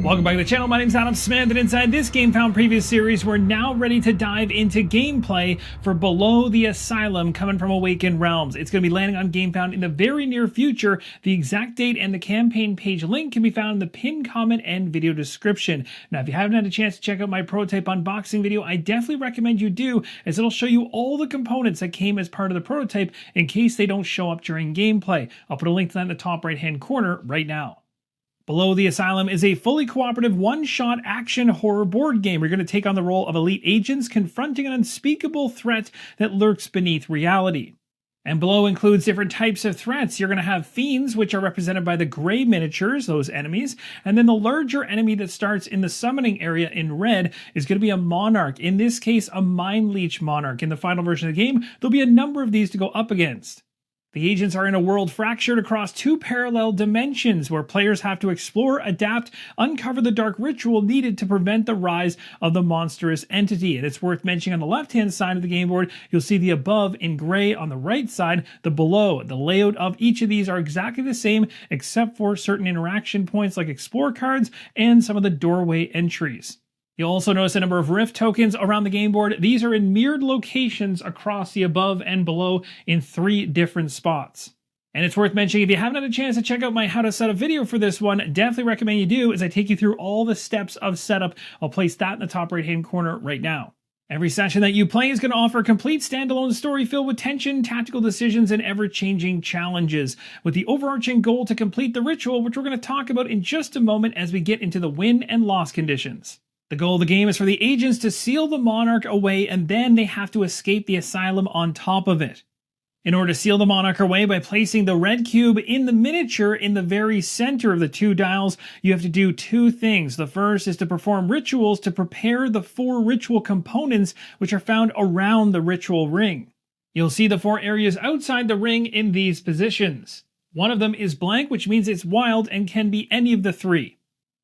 Welcome back to the channel. My name is Adam Smith, and inside this GameFound preview series, we're now ready to dive into gameplay for Below the Asylum coming from Awaken Realms. It's going to be landing on GameFound in the very near future. The exact date and the campaign page link can be found in the pinned comment and video description. Now, if you haven't had a chance to check out my prototype unboxing video, I definitely recommend you do, as it'll show you all the components that came as part of the prototype in case they don't show up during gameplay. I'll put a link to that in the top right-hand corner right now. Below the Asylum is a fully cooperative one-shot action horror board game. You're going to take on the role of elite agents confronting an unspeakable threat that lurks beneath reality. And Below includes different types of threats. You're going to have fiends, which are represented by the gray miniatures, those enemies, and then the larger enemy that starts in the summoning area in red is going to be a monarch, in this case a Mindleech Monarch. In the final version of the game, there'll be a number of these to go up against. The agents are in a world fractured across two parallel dimensions where players have to explore, adapt, uncover the dark ritual needed to prevent the rise of the monstrous entity. And it's worth mentioning on the left-hand side of the game board, you'll see the above in gray, on the right side, the below. The layout of each of these are exactly the same except for certain interaction points like explore cards and some of the doorway entries. You'll also notice a number of rift tokens around the game board. These are in mirrored locations across the above and below in 3 different spots. And it's worth mentioning, if you haven't had a chance to check out my how to set up video for this one, definitely recommend you do, as I take you through all the steps of setup. I'll place that in the top right-hand corner right now. Every session that you play is going to offer a complete standalone story filled with tension, tactical decisions, and ever-changing challenges, with the overarching goal to complete the ritual, which we're going to talk about in just a moment as we get into the win and loss conditions. The goal of the game is for the agents to seal the monarch away, and then they have to escape the asylum on top of it. In order to seal the monarch away by placing the red cube in the miniature in the very center of the 2 dials, you have to do 2 things. The first is to perform rituals to prepare the 4 ritual components which are found around the ritual ring. You'll see the 4 areas outside the ring in these positions. One of them is blank, which means it's wild and can be any of the 3.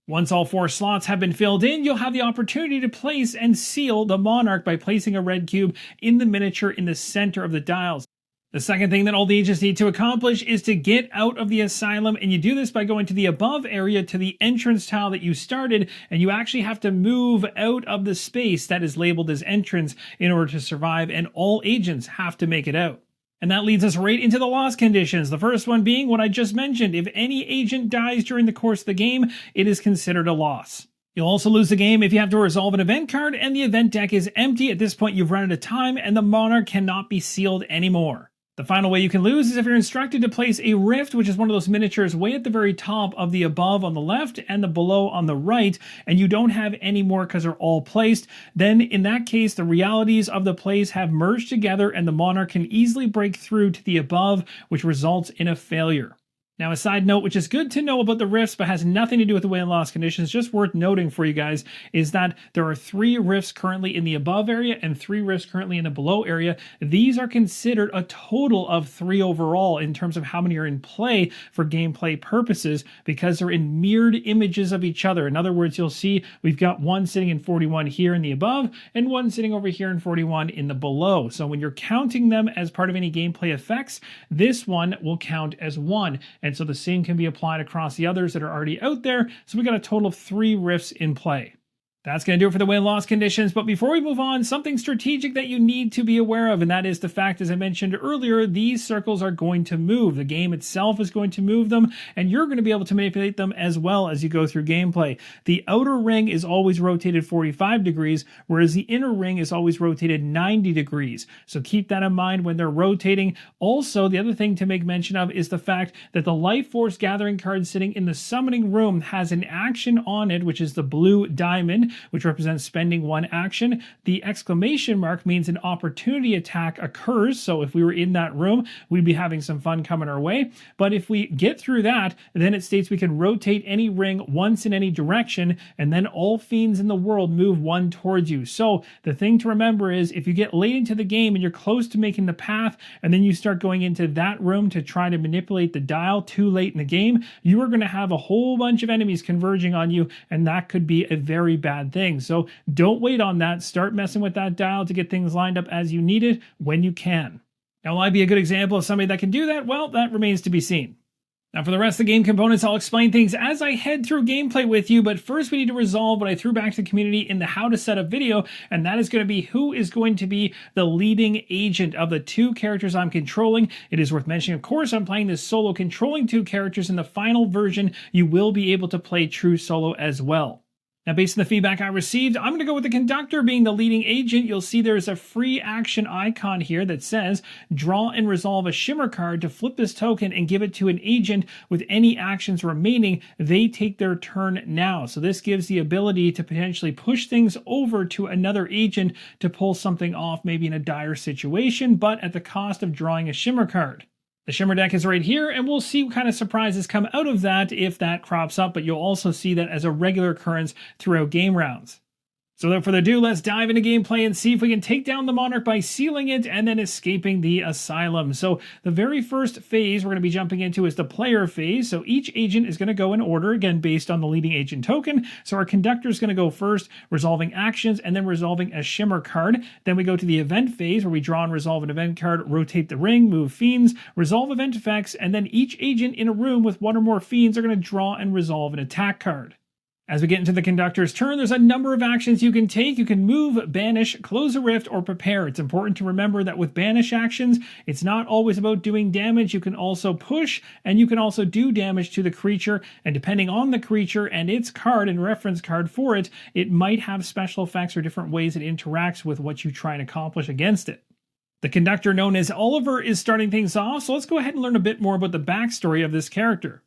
Once all 4 slots have been filled in, you'll have the opportunity to place and seal the monarch by placing a red cube in the miniature in the center of the dials. The second thing that all the agents need to accomplish is to get out of the asylum, and you do this by going to the above area to the entrance tile that you started, and you actually have to move out of the space that is labeled as entrance in order to survive, and all agents have to make it out. And that leads us right into the loss conditions. The first one being what I just mentioned. If any agent dies during the course of the game, it is considered a loss. You'll also lose the game if you have to resolve an event card and the event deck is empty. At this point, you've run out of time and the monarch cannot be sealed anymore. The final way you can lose is if you're instructed to place a rift, which is one of those miniatures way at the very top of the above on the left and the below on the right, and you don't have any more because they're all placed, then in that case, the realities of the place have merged together and the monarch can easily break through to the above, which results in a failure. Now, a side note, which is good to know about the rifts, but has nothing to do with the win and loss conditions, just worth noting for you guys, is that there are 3 rifts currently in the above area and 3 rifts currently in the below area. These are considered a total of 3 overall in terms of how many are in play for gameplay purposes, because they're in mirrored images of each other. In other words, you'll see we've got one sitting in 41 here in the above and one sitting over here in 41 in the below. So when you're counting them as part of any gameplay effects, this one will count as 1. And so the same can be applied across the others that are already out there. So we got a total of 3 rifts in play. That's going to do it for the win-loss conditions, but before we move on, something strategic that you need to be aware of, and that is the fact, as I mentioned earlier, these circles are going to move. The game itself is going to move them, and you're going to be able to manipulate them as well as you go through gameplay. The outer ring is always rotated 45 degrees, whereas the inner ring is always rotated 90 degrees. So keep that in mind when they're rotating. Also, the other thing to make mention of is the fact that the Life Force Gathering card sitting in the summoning room has an action on it, which is the blue diamond, which represents spending 1 action. The exclamation mark means an opportunity attack occurs. So if we were in that room, we'd be having some fun coming our way. But if we get through that, then it states we can rotate any ring once in any direction, and then all fiends in the world move 1 towards you. So the thing to remember is if you get late into the game and you're close to making the path, and then you start going into that room to try to manipulate the dial too late in the game, you are going to have a whole bunch of enemies converging on you, and that could be a very bad thing. So don't wait on that. Start messing with that dial to get things lined up as you need it when you can. Now, will I be a good example of somebody that can do that? Well, that remains to be seen. Now for the rest of the game components, I'll explain things as I head through gameplay with you, but first we need to resolve what I threw back to the community in the how to set up video, and that is going to be who is going to be the leading agent of the two characters I'm controlling. It is worth mentioning, of course, I'm playing this solo controlling two characters. In the final version, you will be able to play true solo as well. Now, based on the feedback I received, I'm going to go with the Conductor being the leading agent. You'll see there's a free action icon here that says, draw and resolve a shimmer card to flip this token and give it to an agent with any actions remaining. They take their turn now. So this gives the ability to potentially push things over to another agent to pull something off, maybe in a dire situation, but at the cost of drawing a shimmer card. The Shimmer deck is right here, and we'll see what kind of surprises come out of that if that crops up, but you'll also see that as a regular occurrence throughout game rounds. So without further ado, let's dive into gameplay and see if we can take down the Monarch by sealing it and then escaping the Asylum. So the very first phase we're going to be jumping into is the player phase. So each agent is going to go in order, again, based on the leading agent token. So our Conductor is going to go first, resolving actions and then resolving a Shimmer card. Then we go to the event phase where we draw and resolve an event card, rotate the ring, move fiends, resolve event effects, and then each agent in a room with one or more fiends are going to draw and resolve an attack card. As we get into the Conductor's turn, there's a number of actions you can take. You can move, banish, close a rift, or prepare. It's important to remember that with banish actions, it's not always about doing damage. You can also push, and you can also do damage to the creature. And depending on the creature and its card and reference card for it, it might have special effects or different ways it interacts with what you try and accomplish against it. The Conductor, known as Oliver, is starting things off, so let's go ahead and learn a bit more about the backstory of this character.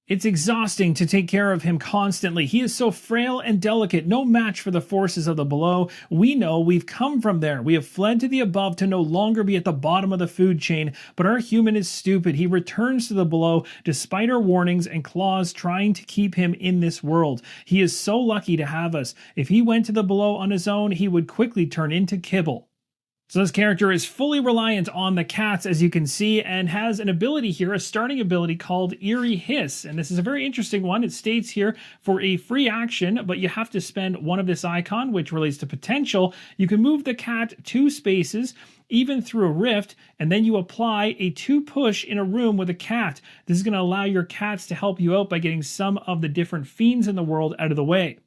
It's exhausting to take care of him constantly. He is so frail and delicate, no match for the forces of the below. We know we've come from there. We have fled to the above to no longer be at the bottom of the food chain, but our human is stupid. He returns to the below despite our warnings and claws trying to keep him in this world. He is so lucky to have us. If he went to the below on his own, he would quickly turn into kibble. So this character is fully reliant on the cats, as you can see, and has an ability here, a starting ability called Eerie Hiss. And this is a very interesting one. It states here, for a free action, but you have to spend one of this icon, which relates to potential. You can move the cat 2 spaces, even through a rift, and then you apply a 2 push in a room with a cat. This is going to allow your cats to help you out by getting some of the different fiends in the world out of the way.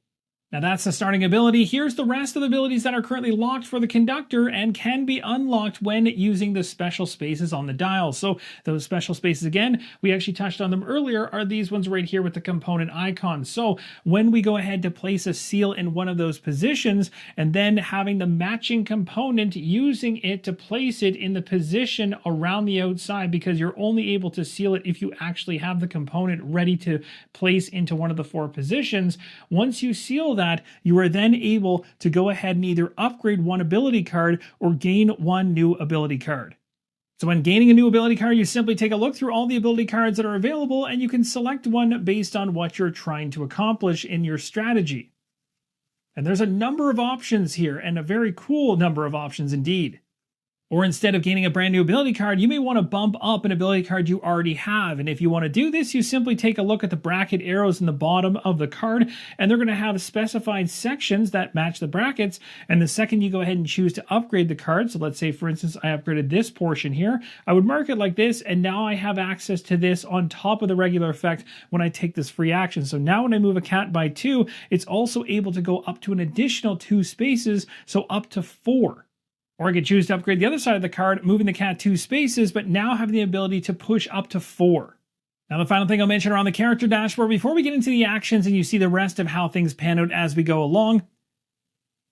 Now that's the starting ability. Here's the rest of the abilities that are currently locked for the Conductor and can be unlocked when using the special spaces on the dial. So those special spaces, again, we actually touched on them earlier, are these ones right here with the component icon. So when we go ahead to place a seal in one of those positions and then having the matching component, using it to place it in the position around the outside, because you're only able to seal it if you actually have the component ready to place into one of the 4 positions. Once you seal that, you are then able to go ahead and either upgrade one ability card or gain one new ability card. So when gaining a new ability card, you simply take a look through all the ability cards that are available and you can select one based on what you're trying to accomplish in your strategy. And there's a number of options here, and a very cool number of options indeed. Or instead of gaining a brand new ability card, you may want to bump up an ability card you already have. And if you want to do this, you simply take a look at the bracket arrows in the bottom of the card, and they're going to have specified sections that match the brackets. And the second you go ahead and choose to upgrade the card, so let's say, for instance, I upgraded this portion here, I would mark it like this, and now I have access to this on top of the regular effect when I take this free action. So now when I move a cat by 2, it's also able to go up to an additional 2 spaces, so up to 4. Or I could choose to upgrade the other side of the card, moving the cat 2 spaces, but now having the ability to push up to 4. Now the final thing I'll mention around the character dashboard before we get into the actions and you see the rest of how things pan out as we go along.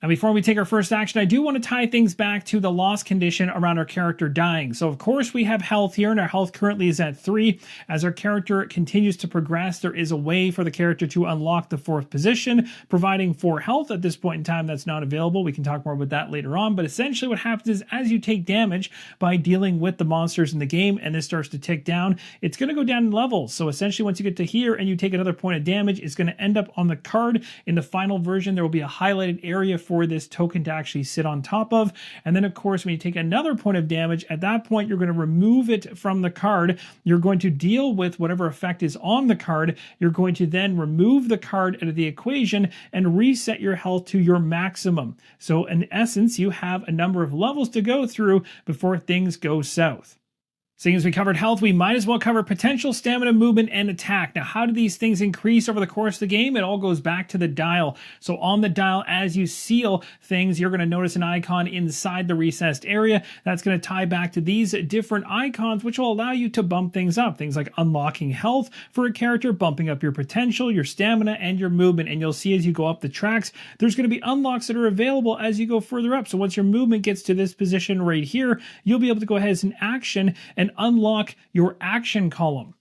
Now before we take our first action, I do want to tie things back to the loss condition around our character dying. So of course we have health here, and our health currently is at 3. As our character continues to progress, there is a way for the character to unlock the 4th position, providing 4 health. At this point in time, that's not available. We can talk more about that later on, but essentially what happens is as you take damage by dealing with the monsters in the game, and this starts to tick down, it's going to go down in levels. So essentially once you get to here and you take another point of damage, it's going to end up on the card. In the final version, there will be a highlighted area for this token to actually sit on top of. And then of course, when you take another point of damage, at that point, you're going to remove it from the card. You're going to deal with whatever effect is on the card. You're going to then remove the card out of the equation and reset your health to your maximum. So in essence, you have a number of levels to go through before things go south. Seeing as we covered health, we might as well cover potential, stamina, movement, and attack. Now, how do these things increase over the course of the game? It all goes back to the dial. So on the dial, as you seal things, you're going to notice an icon inside the recessed area. That's going to tie back to these different icons, which will allow you to bump things up. Things like unlocking health for a character, bumping up your potential, your stamina, and your movement. And you'll see as you go up the tracks, there's going to be unlocks that are available as you go further up. So once your movement gets to this position right here, you'll be able to go ahead as an action and unlock your action column.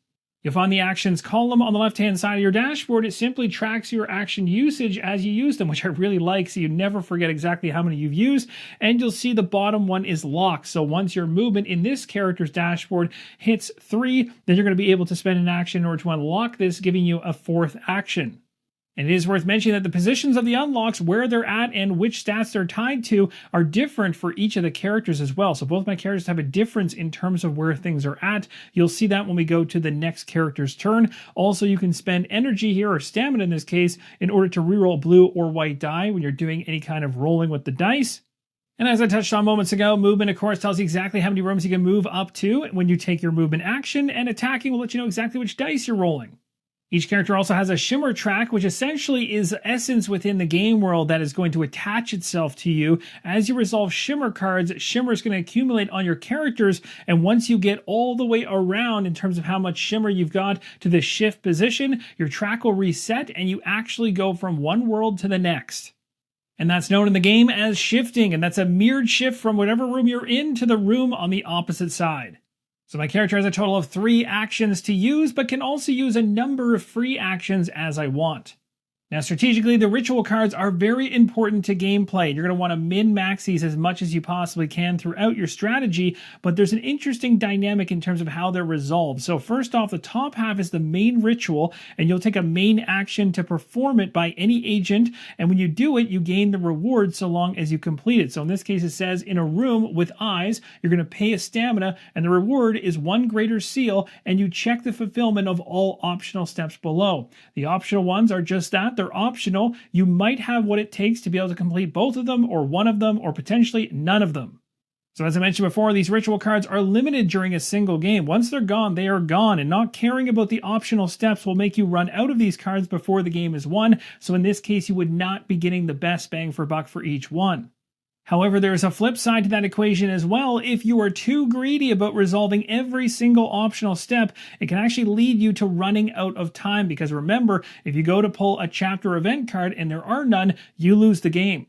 You'll find the actions column on the left-hand side of your dashboard. It simply tracks your action usage as you use them, which I really like, so you never forget exactly how many you've used. And you'll see the bottom one is locked. So once your movement in this character's dashboard hits 3, then you're going to be able to spend an action in order to unlock this, giving you a 4th action. And it is worth mentioning that the positions of the unlocks, where they're at and which stats they're tied to, are different for each of the characters as well. So both my characters have a difference in terms of where things are at. You'll see that when we go to the next character's turn. Also, you can spend energy here, or stamina in this case, in order to reroll blue or white die when you're doing any kind of rolling with the dice. And as I touched on moments ago, movement, of course, tells you exactly how many rooms you can move up to when you take your movement action, and attacking will let you know exactly which dice you're rolling. Each character also has a shimmer track, which essentially is essence within the game world that is going to attach itself to you. As you resolve shimmer cards, shimmer is going to accumulate on your characters, and once you get all the way around in terms of how much shimmer you've got to the shift position, your track will reset and you actually go from one world to the next. And that's known in the game as shifting, and that's a mirrored shift from whatever room you're in to the room on the opposite side. So my character has a total of 3 actions to use, but can also use a number of free actions as I want. Now, strategically, the ritual cards are very important to gameplay. You're going to want to min-max these as much as you possibly can throughout your strategy, but there's an interesting dynamic in terms of how they're resolved. So first off, the top half is the main ritual, and you'll take a main action to perform it by any agent, and when you do it, you gain the reward so long as you complete it. So in this case, it says, in a room with eyes, you're going to pay a stamina, and the reward is 1 greater seal, and you check the fulfillment of all optional steps below. The optional ones are just that. They're optional. You might have what it takes to be able to complete both of them, or one of them, or potentially none of them. So as I mentioned before, these ritual cards are limited during a single game. Once they're gone, they are gone, and not caring about the optional steps will make you run out of these cards before the game is won. So in this case, you would not be getting the best bang for buck for each one. However, there is a flip side to that equation as well. If you are too greedy about resolving every single optional step, it can actually lead you to running out of time, because remember, if you go to pull a chapter event card and there are none, you lose the game.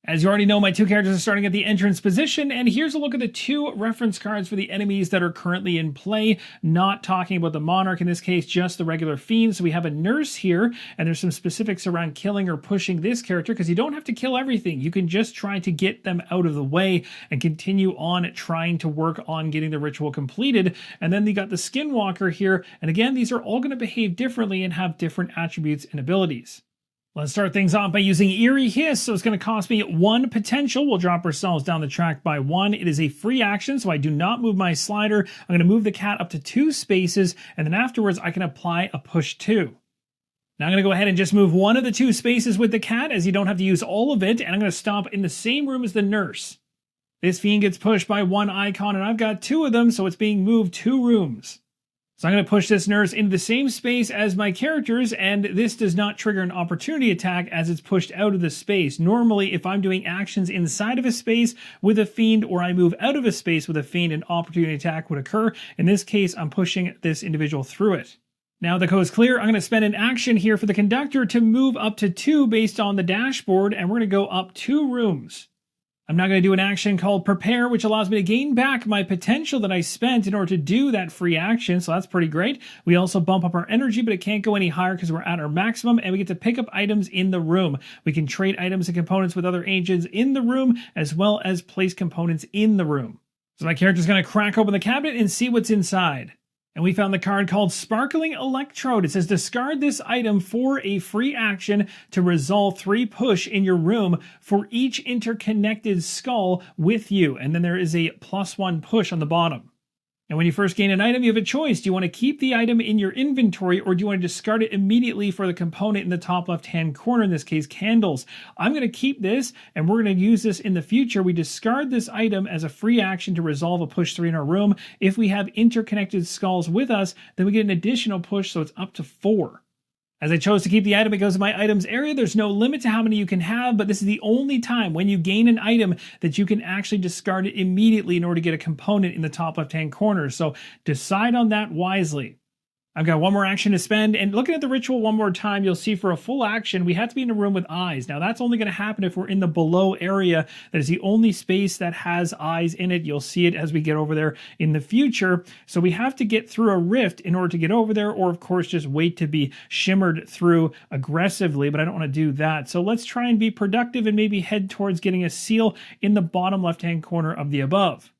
As you already know, my 2 characters are starting at the entrance position, and here's a look at the 2 reference cards for the enemies that are currently in play, not talking about the Monarch in this case, just the regular Fiend. So we have a Nurse here, and there's some specifics around killing or pushing this character, because you don't have to kill everything. You can just try to get them out of the way and continue on trying to work on getting the ritual completed. And then you got the Skinwalker here, and again, these are all going to behave differently and have different attributes and abilities. Let's start things off by using Eerie Hiss, so it's going to cost me 1 potential. We'll drop ourselves down the track by 1. It is a free action, so I do not move my slider. I'm going to move the cat up to 2 spaces, and then afterwards I can apply a push 2. Now I'm going to go ahead and just move 1 of the 2 spaces with the cat, as you don't have to use all of it, and I'm going to stop in the same room as the Nurse. This Fiend gets pushed by 1 icon, and I've got 2 of them, so it's being moved 2 rooms. So I'm going to push this Nurse into the same space as my characters, and this does not trigger an opportunity attack as it's pushed out of the space. Normally, if I'm doing actions inside of a space with a Fiend, or I move out of a space with a Fiend, an opportunity attack would occur. In this case, I'm pushing this individual through it. Now the coast clear, I'm going to spend an action here for the Conductor to move up to 2 based on the dashboard, and we're going to go up 2 rooms. I'm now going to do an action called Prepare, which allows me to gain back my potential that I spent in order to do that free action, so that's pretty great. We also bump up our energy, but it can't go any higher because we're at our maximum, and we get to pick up items in the room. We can trade items and components with other agents in the room, as well as place components in the room. So my character's going to crack open the cabinet and see what's inside. And we found the card called Sparkling Electrode. It says discard this item for a free action to resolve 3 push in your room for each interconnected skull with you. And then there is a +1 push on the bottom. And when you first gain an item, you have a choice. Do you want to keep the item in your inventory, or do you want to discard it immediately for the component in the top left-hand corner, in this case, candles? I'm going to keep this, and we're going to use this in the future. We discard this item as a free action to resolve a push 3 in our room. If we have interconnected skulls with us, then we get an additional push, so it's up to 4. As I chose to keep the item, it goes to my items area. There's no limit to how many you can have, but this is the only time when you gain an item that you can actually discard it immediately in order to get a component in the top left-hand corner. So decide on that wisely. I've got one more action to spend, and looking at the ritual one more time, you'll see for a full action, we have to be in a room with eyes. Now, that's only going to happen if we're in the below area. That is the only space that has eyes in it. You'll see it as we get over there in the future. So we have to get through a rift in order to get over there, or of course, just wait to be shimmered through aggressively, but I don't want to do that. So let's try and be productive and maybe head towards getting a seal in the bottom left-hand corner of the above.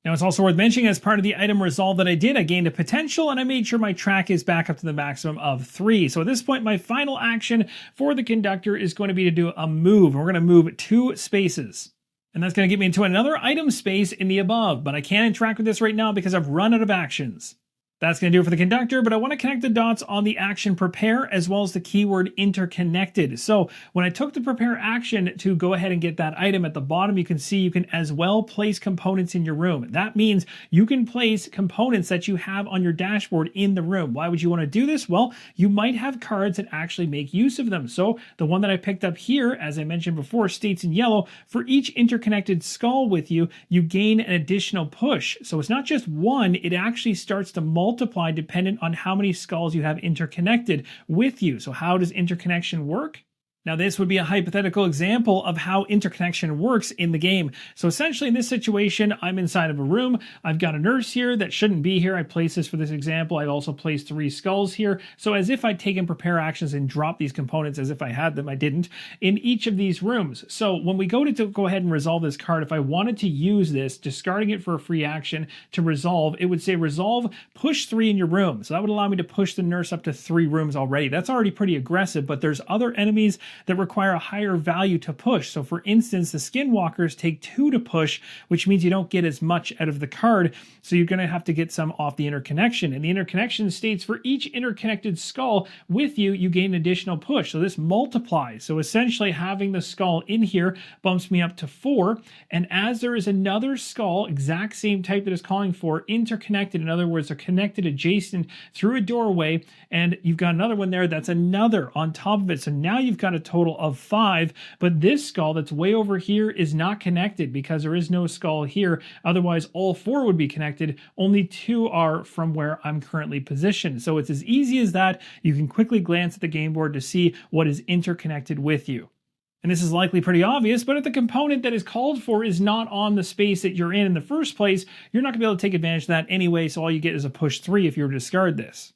Now, it's also worth mentioning, as part of the item resolve that I did, I gained a potential, and I made sure my track is back up to the maximum of 3. So at this point, my final action for the conductor is going to be to do a move. We're going to move 2 spaces. And that's going to get me into another item space in the above, but I can't interact with this right now because I've run out of actions. That's going to do it for the conductor, but I want to connect the dots on the action prepare as well as the keyword interconnected. So when I took the prepare action to go ahead and get that item at the bottom, you can see you can as well place components in your room. That means you can place components that you have on your dashboard in the room. Why would you want to do this? Well, you might have cards that actually make use of them. So the one that I picked up here, as I mentioned before, states in yellow, for each interconnected skull with you, you gain an additional push. So it's not just one, it actually starts to multiply dependent on how many skulls you have interconnected with you. So how does interconnection work? Now, this would be a hypothetical example of how interconnection works in the game. So essentially, in this situation, I'm inside of a room. I've got a nurse here that shouldn't be here. I placed this for this example. I've also placed 3 skulls here. So as if I'd taken prepare actions and dropped these components as if I had them, I didn't, in each of these rooms. So when we go to go ahead and resolve this card, if I wanted to use this, discarding it for a free action to resolve, it would say resolve, push 3 in your room. So that would allow me to push the nurse up to 3 rooms already. That's already pretty aggressive, but there's other enemies that require a higher value to push. So for instance, the skinwalkers take 2 to push, which means you don't get as much out of the card. So you're going to have to get some off the interconnection. And the interconnection states for each interconnected skull with you, you gain an additional push. So this multiplies. So essentially having the skull in here bumps me up to 4. And as there is another skull, exact same type that is calling for interconnected, in other words, they're connected adjacent through a doorway, and you've got another one there that's another on top of it. So now you've got a total of 5, but this skull that's way over here is not connected because there is no skull here. Otherwise, all 4 would be connected. Only 2 are from where I'm currently positioned. So it's as easy as that. You can quickly glance at the game board to see what is interconnected with you. And this is likely pretty obvious, but if the component that is called for is not on the space that you're in the first place, you're not going to be able to take advantage of that anyway, so all you get is a push 3 if you were to discard this.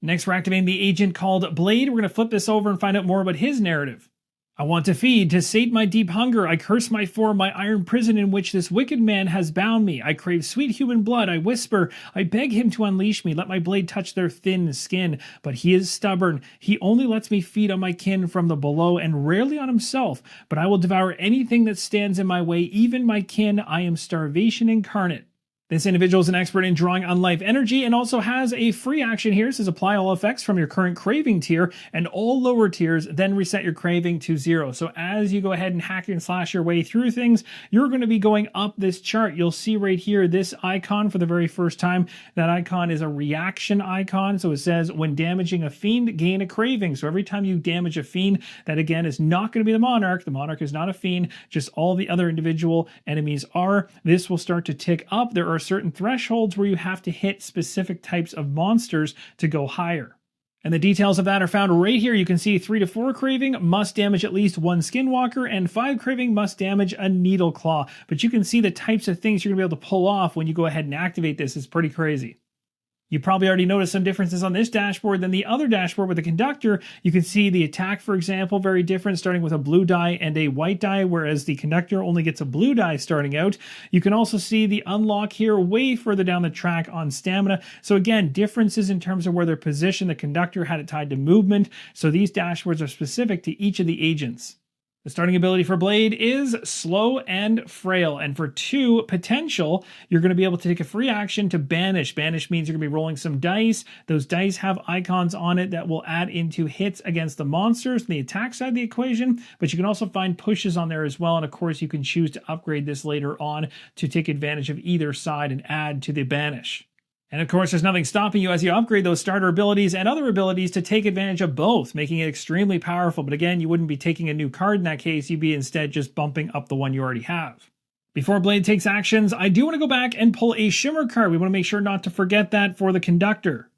Next, we're activating the agent called Blade. We're going to flip this over and find out more about his narrative. I want to feed, to sate my deep hunger. I curse my form, my iron prison in which this wicked man has bound me. I crave sweet human blood. I whisper, I beg him to unleash me. Let my blade touch their thin skin. But he is stubborn. He only lets me feed on my kin from the below and rarely on himself. But I will devour anything that stands in my way, even my kin. I am starvation incarnate. This individual is an expert in drawing on life energy and also has a free action here. It says apply all effects from your current craving tier and all lower tiers, then reset your craving to 0. So as you go ahead and hack and slash your way through things, you're going to be going up this chart. You'll see right here this icon for the very first time. That icon is a reaction icon. So it says when damaging a fiend, gain a craving. So every time you damage a fiend, that again is not going to be the monarch. The monarch is not a fiend, just all the other individual enemies are. This will start to tick up. There are certain thresholds where you have to hit specific types of monsters to go higher. And the details of that are found right here. You can see 3 to 4 craving must damage at least 1 skinwalker, and 5 craving must damage a needle claw. But you can see the types of things you're going to be able to pull off when you go ahead and activate this. It's pretty crazy. You probably already noticed some differences on this dashboard than the other dashboard with the conductor. You can see the attack, for example, very different, starting with a blue die and a white die, whereas the conductor only gets a blue die starting out. You can also see the unlock here way further down the track on stamina. So again, differences in terms of where they're positioned. The conductor had it tied to movement. So these dashboards are specific to each of the agents. The starting ability for Blade is Slow and Frail, and for 2 potential, you're going to be able to take a free action to Banish. Banish means you're going to be rolling some dice. Those dice have icons on it that will add into hits against the monsters on the attack side of the equation, but you can also find pushes on there as well, and of course you can choose to upgrade this later on to take advantage of either side and add to the Banish. And of course, there's nothing stopping you as you upgrade those starter abilities and other abilities to take advantage of both, making it extremely powerful. But again, you wouldn't be taking a new card in that case, you'd be instead just bumping up the one you already have. Before Blade takes actions, I do want to go back and pull a Shimmer card. We want to make sure not to forget that for the Conductor.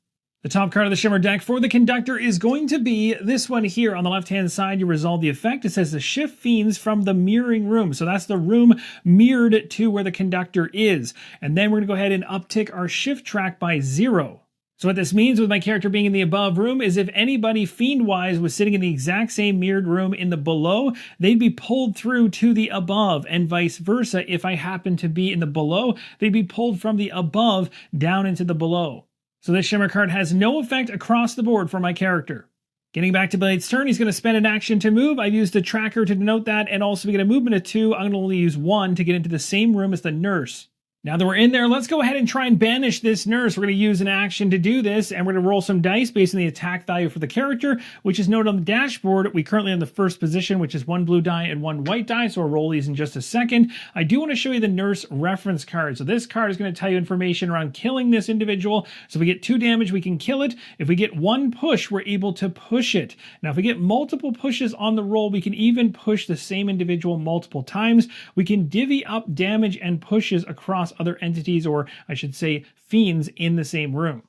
The top card of the Shimmer deck for the Conductor is going to be this one here. On the left-hand side, you resolve the effect. It says to shift fiends from the mirroring room. So that's the room mirrored to where the Conductor is. And then we're going to go ahead and uptick our shift track by 0. So what this means with my character being in the above room is if anybody fiend-wise was sitting in the exact same mirrored room in the below, they'd be pulled through to the above, and vice versa. If I happen to be in the below, they'd be pulled from the above down into the below. So this Shimmer card has no effect across the board for my character. Getting back to Blade's turn, he's going to spend an action to move. I've used the tracker to denote that, and also we get a movement of 2. I'm going to only use 1 to get into the same room as the nurse. Now that we're in there, let's go ahead and try and banish this nurse. We're going to use an action to do this, and we're going to roll some dice based on the attack value for the character, which is noted on the dashboard. We currently in the first position, which is 1 blue die and 1 white die, so we'll roll these in just a second. I do want to show you the nurse reference card. So this card is going to tell you information around killing this individual. So if we get 2 damage, we can kill it. If we get 1 push, we're able to push it. Now, if we get multiple pushes on the roll, we can even push the same individual multiple times. We can divvy up damage and pushes across other entities, or I should say fiends, in the same room.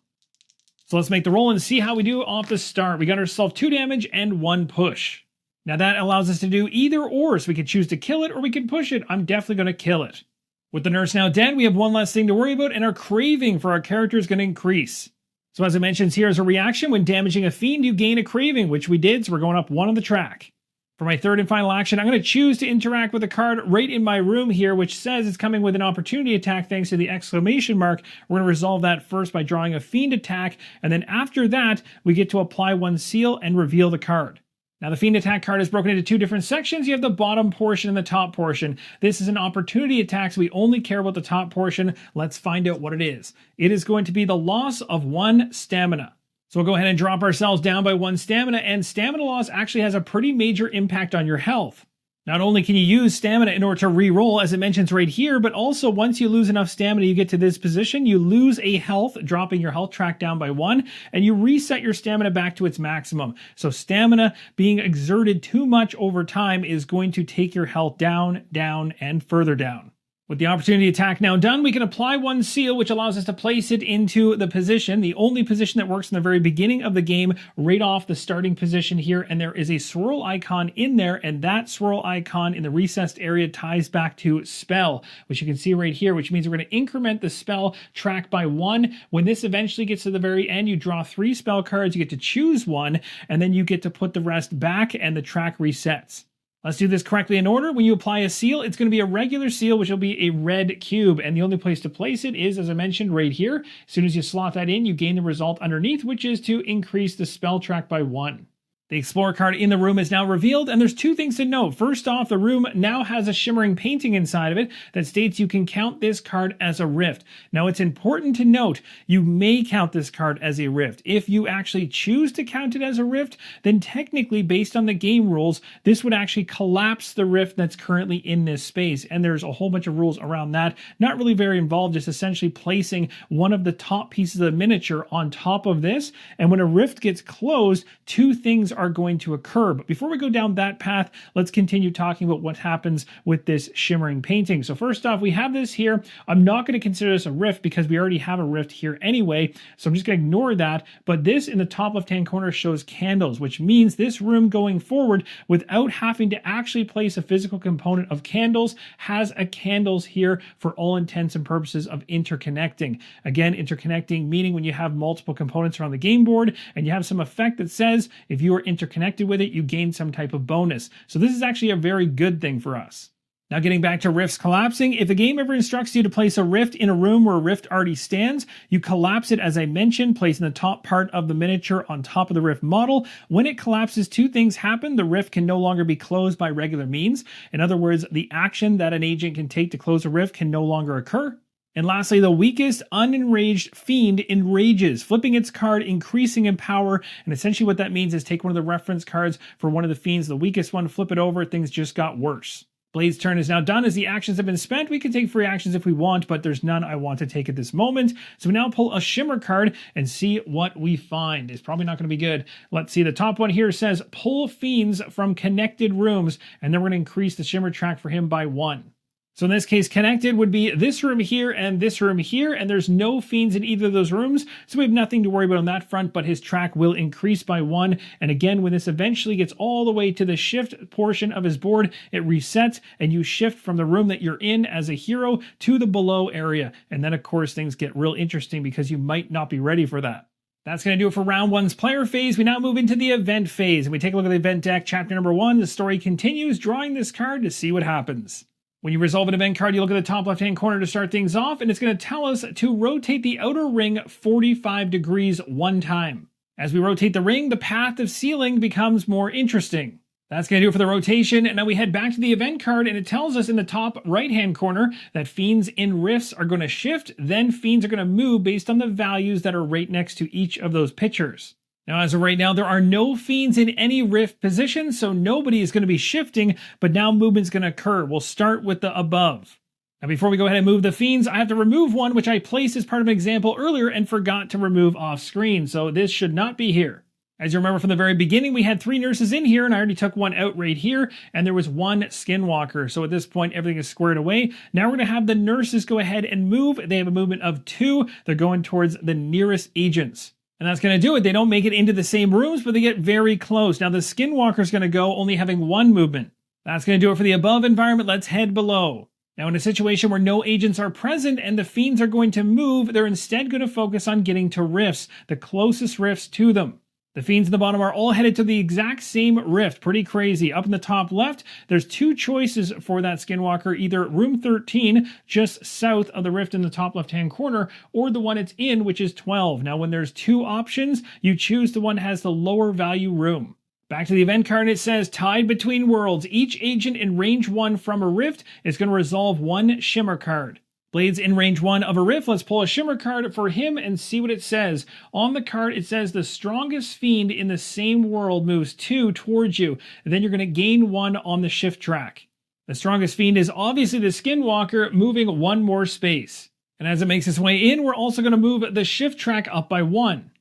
So let's make the roll and see how we do off the start. We got ourselves 2 damage and 1 push. Now that allows us to do either or, so we can choose to kill it or we can push it. I'm definitely going to kill it. With the nurse now dead, we have one less thing to worry about, and our craving for our character is going to increase. So as it mentions here as a reaction, when damaging a fiend, you gain a craving, which we did, so we're going up 1 on the track. For my third and final action, I'm going to choose to interact with a card right in my room here, which says it's coming with an opportunity attack thanks to the exclamation mark. We're going to resolve that first by drawing a fiend attack, and then after that, we get to apply 1 seal and reveal the card. Now, the fiend attack card is broken into 2 different sections. You have the bottom portion and the top portion. This is an opportunity attack, so we only care about the top portion. Let's find out what it is. It is going to be the loss of 1 stamina. So we'll go ahead and drop ourselves down by 1 stamina, and stamina loss actually has a pretty major impact on your health. Not only can you use stamina in order to re-roll, as it mentions right here, but also once you lose enough stamina, you get to this position, you lose a health, dropping your health track down by 1, and you reset your stamina back to its maximum. So stamina being exerted too much over time is going to take your health down, down, and further down. With the opportunity attack now done, we can apply 1 seal, which allows us to place it into the position, the only position that works in the very beginning of the game, right off the starting position here, and there is a swirl icon in there, and that swirl icon in the recessed area ties back to spell, which you can see right here, which means we're going to increment the spell track by 1. When this eventually gets to the very end, you draw 3 spell cards, you get to choose 1, and then you get to put the rest back, and the track resets. Let's do this correctly in order. When you apply a seal, it's going to be a regular seal, which will be a red cube. And the only place to place it is, as I mentioned, right here. As soon as you slot that in, you gain the result underneath, which is to increase the spell track by 1. The Explorer card in the room is now revealed, and there's 2 things to note. First off, the room now has a shimmering painting inside of it that states you can count this card as a rift. Now, it's important to note, you may count this card as a rift. If you actually choose to count it as a rift, then technically, based on the game rules, this would actually collapse the rift that's currently in this space, and there's a whole bunch of rules around that. Not really very involved, just essentially placing one of the top pieces of the miniature on top of this, and when a rift gets closed, 2 things are going to occur. But before we go down that path, let's continue talking about what happens with this shimmering painting. So first off, we have this here. I'm not going to consider this a rift because we already have a rift here anyway, so I'm just going to ignore that. But this in the top left-hand corner shows candles, which means this room going forward, without having to actually place a physical component of candles, has a candles here for all intents and purposes of interconnecting. Again, interconnecting meaning when you have multiple components around the game board and you have some effect that says if you are interconnected with it, you gain some type of bonus. So this is actually a very good thing for us. Now getting back to rifts collapsing, if the game ever instructs you to place a rift in a room where a rift already stands, you collapse it as I mentioned, placing the top part of the miniature on top of the rift model. When it collapses, two things happen. The rift can no longer be closed by regular means. In other words, the action that an agent can take to close a rift can no longer occur. And lastly, the weakest unenraged fiend enrages, flipping its card, increasing in power. And essentially what that means is take one of the reference cards for one of the fiends, the weakest one, flip it over, things just got worse. Blade's turn is now done. As the actions have been spent, we can take free actions if we want, but there's none I want to take at this moment. So we now pull a shimmer card and see what we find. It's probably not going to be good. Let's see. The top one here says pull fiends from connected rooms, and then we're going to increase the shimmer track for him by 1. So in this case, connected would be this room here and this room here, and there's no fiends in either of those rooms, so we have nothing to worry about on that front, but his track will increase by 1. And again, when this eventually gets all the way to the shift portion of his board, it resets, and you shift from the room that you're in as a hero to the below area. And then, of course, things get real interesting because you might not be ready for that. That's going to do it for round 1's player phase. We now move into the event phase, and we take a look at the event deck, chapter number 1. The story continues, drawing this card to see what happens. When you resolve an event card, you look at the top left-hand corner to start things off, and it's going to tell us to rotate the outer ring 45 degrees 1 time. As we rotate the ring, the path of sealing becomes more interesting. That's going to do it for the rotation, and now we head back to the event card, and it tells us in the top right-hand corner that fiends in rifts are going to shift, then fiends are going to move based on the values that are right next to each of those pictures. Now, as of right now, there are no fiends in any rift position, so nobody is going to be shifting, but now movement's going to occur. We'll start with the above. Now, before we go ahead and move the fiends, I have to remove one, which I placed as part of an example earlier and forgot to remove off screen, so this should not be here. As you remember from the very beginning, we had 3 nurses in here, and I already took one out right here, and there was 1 skinwalker. So at this point, everything is squared away. Now we're going to have the nurses go ahead and move. They have a movement of 2. They're going towards the nearest agents. And that's going to do it. They don't make it into the same rooms, but they get very close. Now the skinwalker is going to go, only having 1 movement. That's going to do it for the above environment. Let's head below. Now in a situation where no agents are present and the fiends are going to move, they're instead going to focus on getting to rifts, the closest rifts to them. The fiends in the bottom are all headed to the exact same rift. Pretty crazy. Up in the top left, there's 2 choices for that skinwalker. Either room 13, just south of the rift in the top left-hand corner, or the one it's in, which is 12. Now, when there's 2 options, you choose the one that has the lower value room. Back to the event card, it says, tied between worlds. Each agent in range 1 from a rift is going to resolve 1 shimmer card. Blade's in range 1 of a rift. Let's pull a shimmer card for him and see what it says. On the card, it says the strongest fiend in the same world moves 2 towards you. And then you're going to gain 1 on the shift track. The strongest fiend is obviously the skinwalker, moving 1 more space. And as it makes its way in, we're also going to move the shift track up by 1.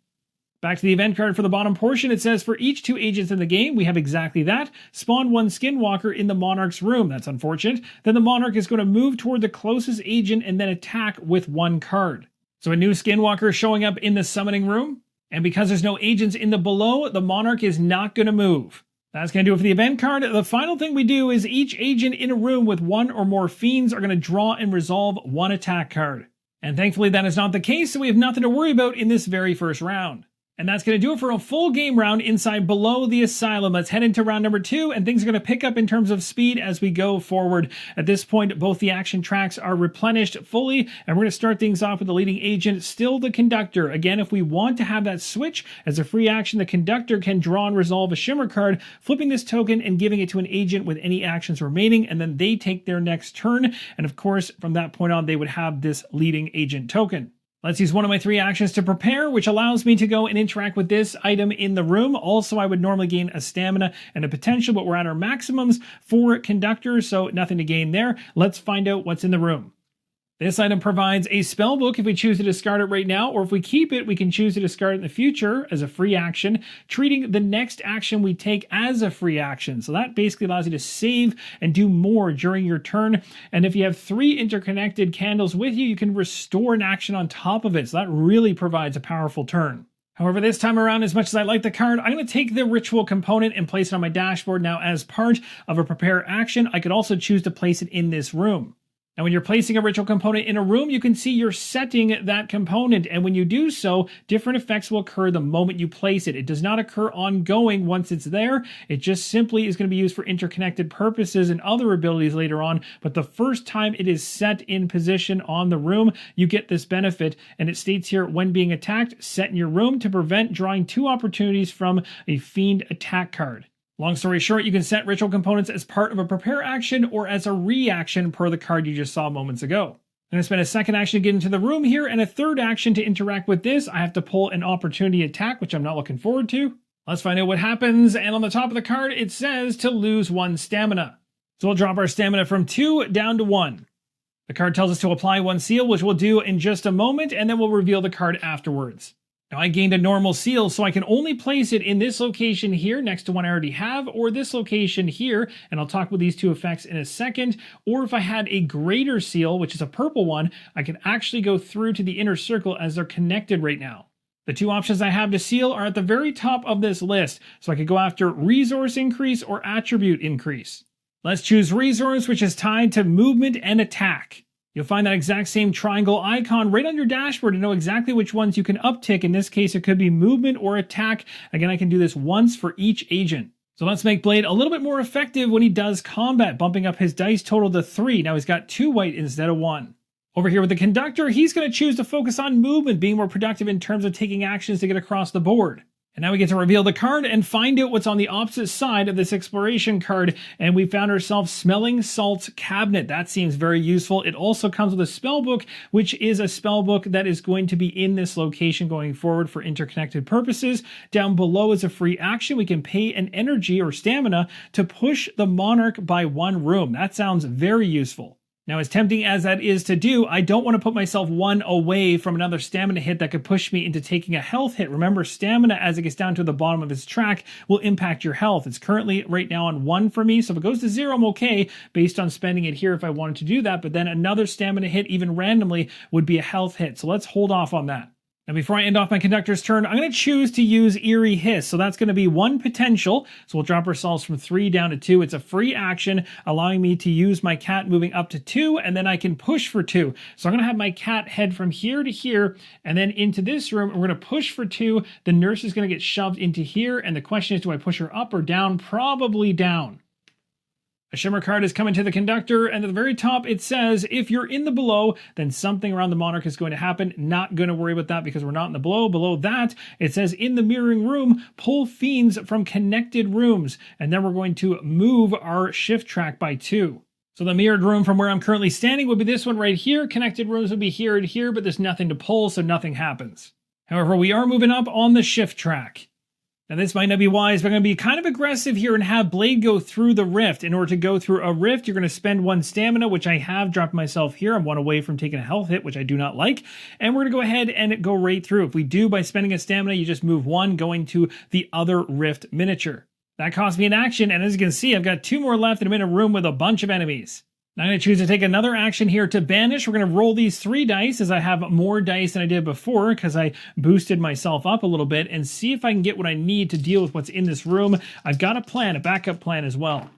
Back to the event card for the bottom portion, it says for each 2 agents in the game, we have exactly that. Spawn 1 skinwalker in the monarch's room. That's unfortunate. Then the monarch is going to move toward the closest agent and then attack with 1 card. So a new skinwalker is showing up in the summoning room. And because there's no agents in the below, the monarch is not going to move. That's going to do it for the event card. The final thing we do is each agent in a room with 1 or more fiends are going to draw and resolve 1 attack card. And thankfully that is not the case, so we have nothing to worry about in this very first round. And that's going to do it for a full game round inside Below the Asylum. Let's head into round number 2, and things are going to pick up in terms of speed as we go forward. At this point, both the action tracks are replenished fully, and we're going to start things off with the leading agent, still the Conductor. Again, if we want to have that switch, as a free action, the Conductor can draw and resolve a shimmer card, flipping this token and giving it to an agent with any actions remaining, and then they take their next turn. And of course, from that point on, they would have this leading agent token. Let's use one of my 3 actions to prepare, which allows me to go and interact with this item in the room. Also, I would normally gain a stamina and a potential, but we're at our maximums for Conductor, so nothing to gain there. Let's find out what's in the room. This item provides a spell book if we choose to discard it right now, or if we keep it, we can choose to discard it in the future as a free action, treating the next action we take as a free action. So that basically allows you to save and do more during your turn. And if you have 3 interconnected candles with you, you can restore an action on top of it. So that really provides a powerful turn. However, this time around, as much as I like the card, I'm going to take the ritual component and place it on my dashboard now as part of a prepare action. I could also choose to place it in this room. And when you're placing a ritual component in a room, you can see you're setting that component. And when you do so, different effects will occur the moment you place it. It does not occur ongoing once it's there. It just simply is going to be used for interconnected purposes and other abilities later on. But the first time it is set in position on the room, you get this benefit. And it states here, when being attacked, set in your room to prevent drawing 2 opportunities from a fiend attack card. Long story short, you can set ritual components as part of a prepare action or as a reaction per the card you just saw moments ago. I'm going to spend a second action to get into the room here and a third action to interact with this. I have to pull an opportunity attack, which I'm not looking forward to. Let's find out what happens. And on the top of the card, it says to lose 1 stamina. So we'll drop our stamina from 2 down to 1. The card tells us to apply 1 seal, which we'll do in just a moment, and then we'll reveal the card afterwards. Now I gained a normal seal, so I can only place it in this location here next to one I already have, or this location here, and I'll talk about these 2 effects in a second. Or if I had a greater seal, which is a purple one, I can actually go through to the inner circle as they're connected right now. The 2 options I have to seal are at the very top of this list, so I could go after resource increase or attribute increase. Let's choose resource, which is tied to movement and attack. You'll find that exact same triangle icon right on your dashboard to know exactly which ones you can uptick. In this case, it could be movement or attack. Again, I can do this once for each agent. So let's make Blade a little bit more effective when he does combat, bumping up his dice total to 3. Now he's got 2 white instead of 1. Over here with the Conductor, he's going to choose to focus on movement, being more productive in terms of taking actions to get across the board. And now we get to reveal the card and find out what's on the opposite side of this exploration card. And we found ourselves Smelling Salts Cabinet. That seems very useful. It also comes with a spell book, which is a spell book that is going to be in this location going forward for interconnected purposes. Down below is a free action. We can pay an energy or stamina to push the Monarch by 1 room. That sounds very useful. Now, as tempting as that is to do, I don't want to put myself 1 away from another stamina hit that could push me into taking a health hit. Remember, stamina, as it gets down to the bottom of its track, will impact your health. It's currently right now on 1 for me, so if it goes to 0, I'm okay based on spending it here if I wanted to do that, but then another stamina hit, even randomly, would be a health hit. So let's hold off on that. Now, before I end off my Conductor's turn, I'm going to choose to use Eerie Hiss. So that's going to be 1 potential. So we'll drop ourselves from 3 down to 2. It's a free action, allowing me to use my cat moving up to 2, and then I can push for 2. So I'm going to have my cat head from here to here, and then into this room. We're going to push for 2. The nurse is going to get shoved into here, and the question is, do I push her up or down? Probably down. A shimmer card is coming to the Conductor, and at the very top it says, if you're in the below, then something around the Monarch is going to happen. Not going to worry about that because we're not in the below. Below that, it says, in the mirroring room, pull fiends from connected rooms, and then we're going to move our shift track by 2. So the mirrored room from where I'm currently standing would be this one right here. Connected rooms would be here and here, but there's nothing to pull, so nothing happens. However, we are moving up on the shift track. Now this might not be wise, but I'm going to be kind of aggressive here and have Blade go through the rift. In order to go through a rift, you're going to spend 1 stamina, which I have dropped myself here. I'm 1 away from taking a health hit, which I do not like. And we're going to go ahead and go right through. If we do, by spending a stamina, you just move 1, going to the other rift miniature. That cost me an action, and as you can see, I've got 2 more left, and I'm in a room with a bunch of enemies. Now I'm going to choose to take another action here to banish. We're going to roll these 3 dice as I have more dice than I did before because I boosted myself up a little bit, and see if I can get what I need to deal with what's in this room. I've got a plan, a backup plan as well.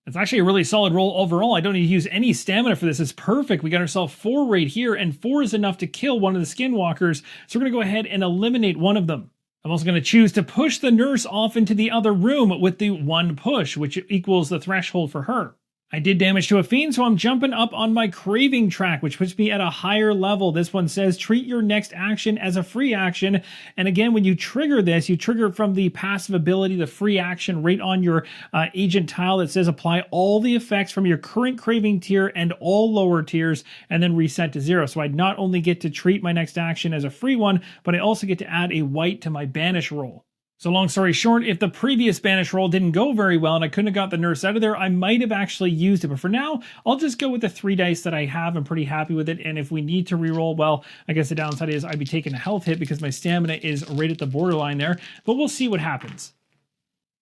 It's actually a really solid roll overall. I don't need to use any stamina for this. It's perfect. We got ourselves 4 right here, and 4 is enough to kill one of the skinwalkers. So we're going to go ahead and eliminate one of them. I'm also going to choose to push the nurse off into the other room with the 1 push, which equals the threshold for her. I did damage to a fiend, so I'm jumping up on my craving track, which puts me at a higher level. This one says, treat your next action as a free action. And again, when you trigger this, you trigger from the passive ability, the free action, right on your agent tile that says apply all the effects from your current craving tier and all lower tiers, and then reset to 0. So I not only get to treat my next action as a free one, but I also get to add a white to my banish roll. So long story short, if the previous banish roll didn't go very well and I couldn't have got the nurse out of there, I might have actually used it. But for now, I'll just go with the 3 dice that I have. I'm pretty happy with it. And if we need to reroll, well, I guess the downside is I'd be taking a health hit because my stamina is right at the borderline there. But we'll see what happens.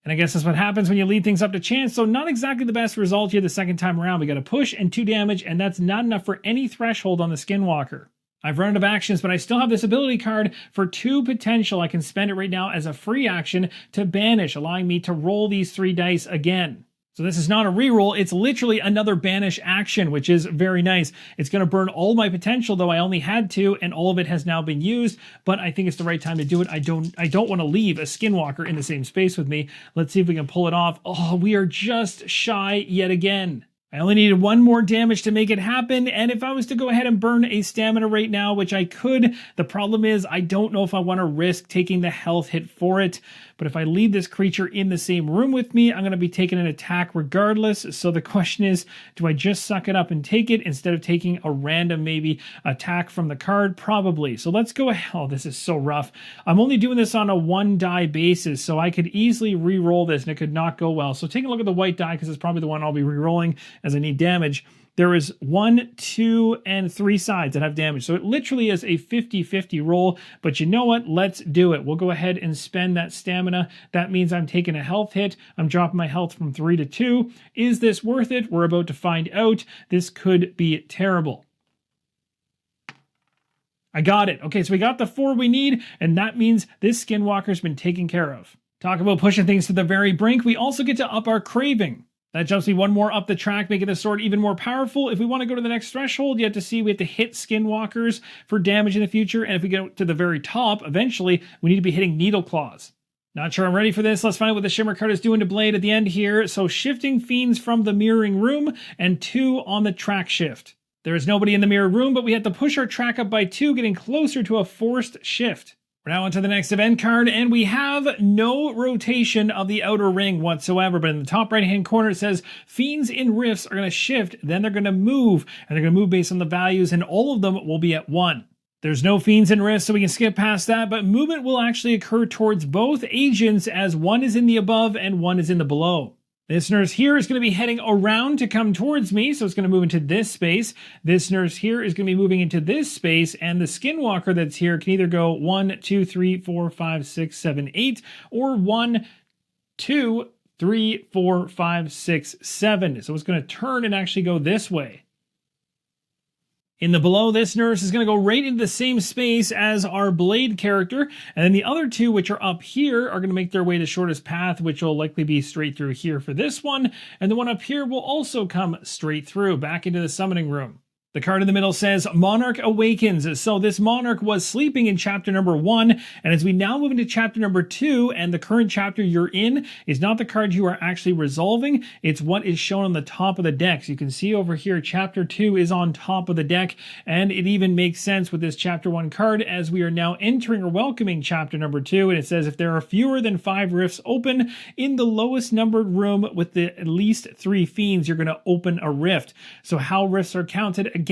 And I guess that's what happens when you lead things up to chance. So not exactly the best result here the second time around. We got a push and 2 damage, and that's not enough for any threshold on the Skinwalker. I've run out of actions, but I still have this ability card for 2 potential. I can spend it right now as a free action to banish, allowing me to roll these 3 dice again. So this is not a reroll, it's literally another banish action, which is very nice. It's going to burn all my potential, though I only had 2, and all of it has now been used, but I think it's the right time to do it. I don't want to leave a Skinwalker in the same space with me. Let's see if we can pull it off. Oh, we are just shy yet again. I only needed 1 more damage to make it happen, and if I was to go ahead and burn a stamina right now, which I could, the problem is I don't know if I want to risk taking the health hit for it. But if I leave this creature in the same room with me, I'm going to be taking an attack regardless. So the question is, do I just suck it up and take it instead of taking a random maybe attack from the card? Probably. So let's go ahead. Oh, this is so rough. I'm only doing this on a 1 die basis, so I could easily re-roll this and it could not go well. So take a look at the white die because it's probably the one I'll be re-rolling as I need damage. There is 1, 2, and 3 sides that have damage. So it literally is a 50-50 roll, but you know what? Let's do it. We'll go ahead and spend that stamina. That means I'm taking a health hit. I'm dropping my health from 3 to 2. Is this worth it? We're about to find out. This could be terrible. I got it. Okay, so we got the 4 we need, and that means this Skinwalker's been taken care of. Talk about pushing things to the very brink. We also get to up our craving. That jumps me 1 more up the track, making the sword even more powerful. If we want to go to the next threshold, you have to see we have to hit Skinwalkers for damage in the future. And if we go to the very top, eventually, we need to be hitting Needle Claws. Not sure I'm ready for this. Let's find out what the Shimmer card is doing to Blade at the end here. So shifting fiends from the mirroring room and 2 on the track shift. There is nobody in the mirror room, but we have to push our track up by 2, getting closer to a forced shift. We're now onto the next event card, and we have no rotation of the outer ring whatsoever, but in the top right-hand corner it says fiends in rifts are going to shift, then they're going to move, and they're going to move based on the values, and all of them will be at 1. There's no fiends in rifts, so we can skip past that, but movement will actually occur towards both agents as 1 is in the above and 1 is in the below. This nurse here is going to be heading around to come towards me, so it's going to move into this space. This nurse here is going to be moving into this space, and the Skinwalker that's here can either go 1, 2, 3, 4, 5, 6, 7, 8, or 1, 2, 3, 4, 5, 6, 7. So it's going to turn and actually go this way. In the below, this nurse is going to go right into the same space as our Blade character, and then the other 2, which are up here, are going to make their way the shortest path, which will likely be straight through here for this one, and the one up here will also come straight through, back into the summoning room. The card in the middle says Monarch Awakens. So this Monarch was sleeping in chapter number 1, and as we now move into chapter number 2, and the current chapter you're in is not the card you are actually resolving, it's what is shown on the top of the deck. So you can see over here, chapter 2 is on top of the deck, and it even makes sense with this chapter 1 card as we are now entering or welcoming chapter number 2, and it says if there are fewer than 5 rifts open in the lowest numbered room with the at least 3 fiends, you're going to open a rift. So how rifts are counted again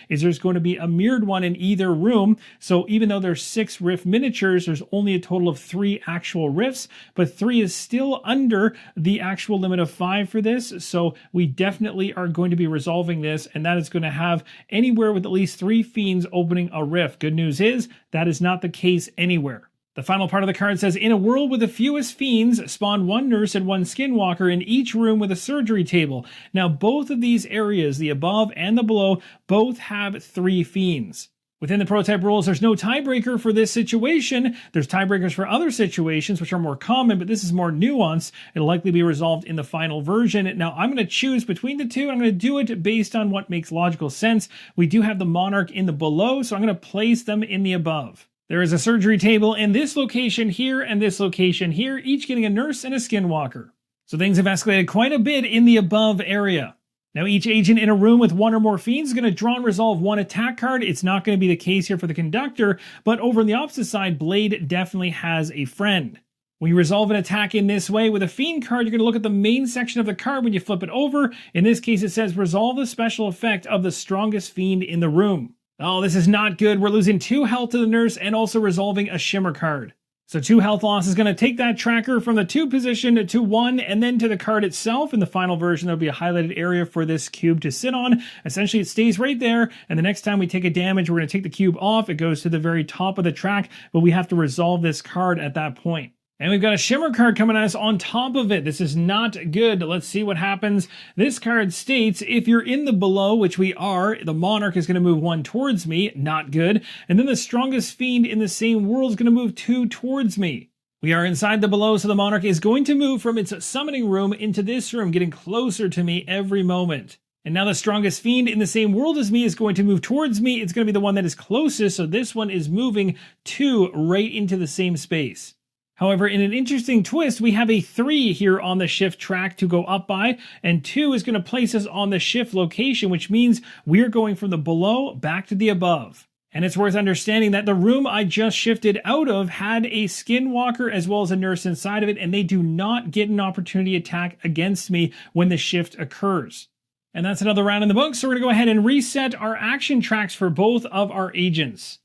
is there's going to be a mirrored one in either room. So even though there's 6 rift miniatures, there's only a total of 3 actual rifts, but 3 is still under the actual limit of 5 for this. So we definitely are going to be resolving this, and that is going to have anywhere with at least 3 fiends opening a rift. Good news is that is not the case anywhere. The final part of the card says, in a world with the fewest fiends, spawn 1 nurse and 1 Skinwalker in each room with a surgery table. Now, both of these areas, the above and the below, both have 3 fiends. Within the prototype rules, there's no tiebreaker for this situation. There's tiebreakers for other situations, which are more common, but this is more nuanced. It'll likely be resolved in the final version. Now, I'm going to choose between the 2. I'm going to do it based on what makes logical sense. We do have the Monarch in the below, so I'm going to place them in the above. There is a surgery table in this location here and this location here, each getting a nurse and a Skinwalker. So things have escalated quite a bit in the above area. Now each agent in a room with 1 or more fiends is going to draw and resolve 1 attack card. It's not going to be the case here for the Conductor, but over on the opposite side, Blade definitely has a friend. When you resolve an attack in this way with a fiend card, you're going to look at the main section of the card when you flip it over. In this case, it says resolve the special effect of the strongest fiend in the room. Oh, this is not good. We're losing 2 health to the nurse and also resolving a Shimmer card. So 2 health loss is going to take that tracker from the 2 position to 1 and then to the card itself. In the final version, there'll be a highlighted area for this cube to sit on. Essentially, it stays right there. And the next time we take a damage, we're going to take the cube off. It goes to the very top of the track, but we have to resolve this card at that point. And we've got a Shimmer card coming at us on top of it. This is not good. Let's see what happens. This card states, if you're in the below, which we are, the Monarch is going to move 1 towards me. Not good. And then the strongest fiend in the same world is going to move 2 towards me. We are inside the below, so the Monarch is going to move from its summoning room into this room, getting closer to me every moment. And now the strongest fiend in the same world as me is going to move towards me. It's going to be the one that is closest, so this one is moving 2 right into the same space. However, in an interesting twist, we have a 3 here on the shift track to go up by, and 2 is going to place us on the shift location, which means we're going from the below back to the above. And it's worth understanding that the room I just shifted out of had a skinwalker as well as a nurse inside of it, and they do not get an opportunity attack against me when the shift occurs. And that's another round in the book, so we're going to go ahead and reset our action tracks for both of our agents.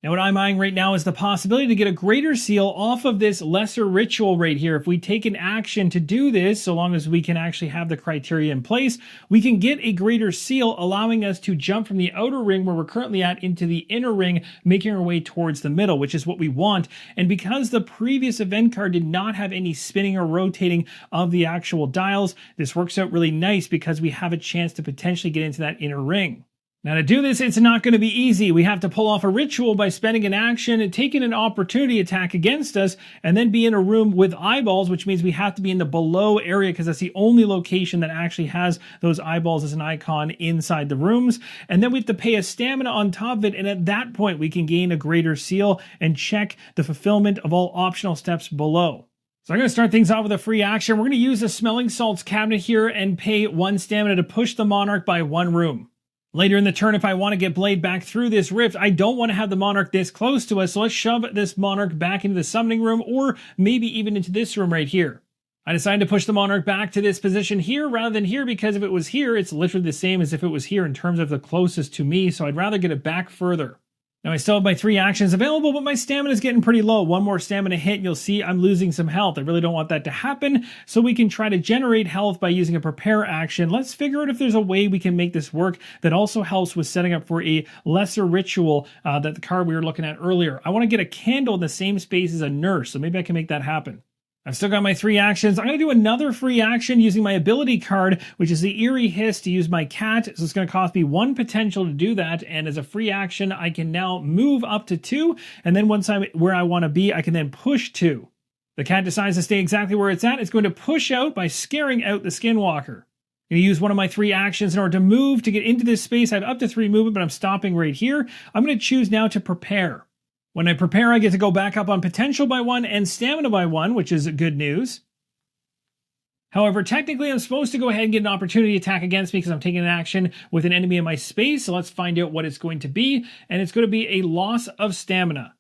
Now what I'm eyeing right now is the possibility to get a greater seal off of this lesser ritual right here. If we take an action to do this, so long as we can actually have the criteria in place, we can get a greater seal, allowing us to jump from the outer ring where we're currently at into the inner ring, making our way towards the middle, which is what we want. And because the previous event card did not have any spinning or rotating of the actual dials, this works out really nice because we have a chance to potentially get into that inner ring. Now to do this, it's not going to be easy. We have to pull off a ritual by spending an action and taking an opportunity attack against us, and then be in a room with eyeballs, which means we have to be in the below area because that's the only location that actually has those eyeballs as an icon inside the rooms. And then we have to pay a stamina on top of it, and at that point we can gain a greater seal and check the fulfillment of all optional steps below. So I'm going to start things off with a free action. We're going to use the Smelling Salts cabinet here and pay 1 stamina to push the Monarch by 1 room. Later in the turn, if I want to get Blade back through this rift, I don't want to have the Monarch this close to us, so let's shove this Monarch back into the summoning room, or maybe even into this room right here. I decided to push the Monarch back to this position here rather than here, because if it was here, it's literally the same as if it was here in terms of the closest to me, so I'd rather get it back further. Now I still have my 3 actions available, but my stamina is getting pretty low. 1 more stamina hit and you'll see I'm losing some health. I really don't want that to happen, so we can try to generate health by using a prepare action. Let's figure out if there's a way we can make this work that also helps with setting up for a lesser ritual, that the card we were looking at earlier. I want to get a candle in the same space as a nurse, so maybe I can make that happen. I've still got my 3 actions. I'm going to do another free action using my ability card, which is the Eerie Hiss, to use my cat. So it's going to cost me 1 potential to do that. And as a free action, I can now move up to 2. And then once I'm where I want to be, I can then push 2. The cat decides to stay exactly where it's at. It's going to push out by scaring out the Skinwalker. I'm going to use one of my 3 actions in order to move to get into this space. I have up to 3 movement, but I'm stopping right here. I'm going to choose now to prepare. When I prepare, I get to go back up on potential by 1 and stamina by 1, which is good news. However, technically I'm supposed to go ahead and get an opportunity attack against me because I'm taking an action with an enemy in my space. So let's find out what it's going to be. And it's going to be a loss of stamina.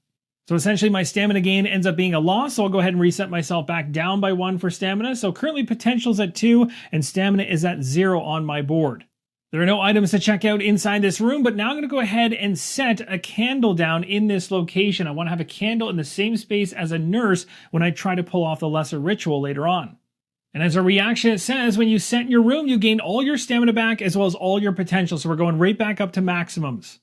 So essentially my stamina gain ends up being a loss. So I'll go ahead and reset myself back down by 1 for stamina. So currently potential's at 2 and stamina is at 0 on my board. There are no items to check out inside this room, but now I'm going to go ahead and set a candle down in this location. I want to have a candle in the same space as a nurse when I try to pull off the lesser ritual later on. And as a reaction, it says when you set in your room, you gain all your stamina back as well as all your potential. So we're going right back up to maximums.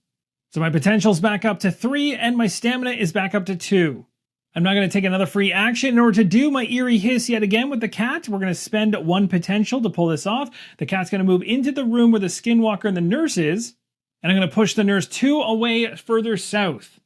So my potential's back up to 3 and my stamina is back up to 2. I'm now going to take another free action in order to do my Eerie Hiss yet again with the cat. We're going to spend 1 potential to pull this off. The cat's going to move into the room where the Skinwalker and the nurse is, and I'm going to push the nurse 2 away further south.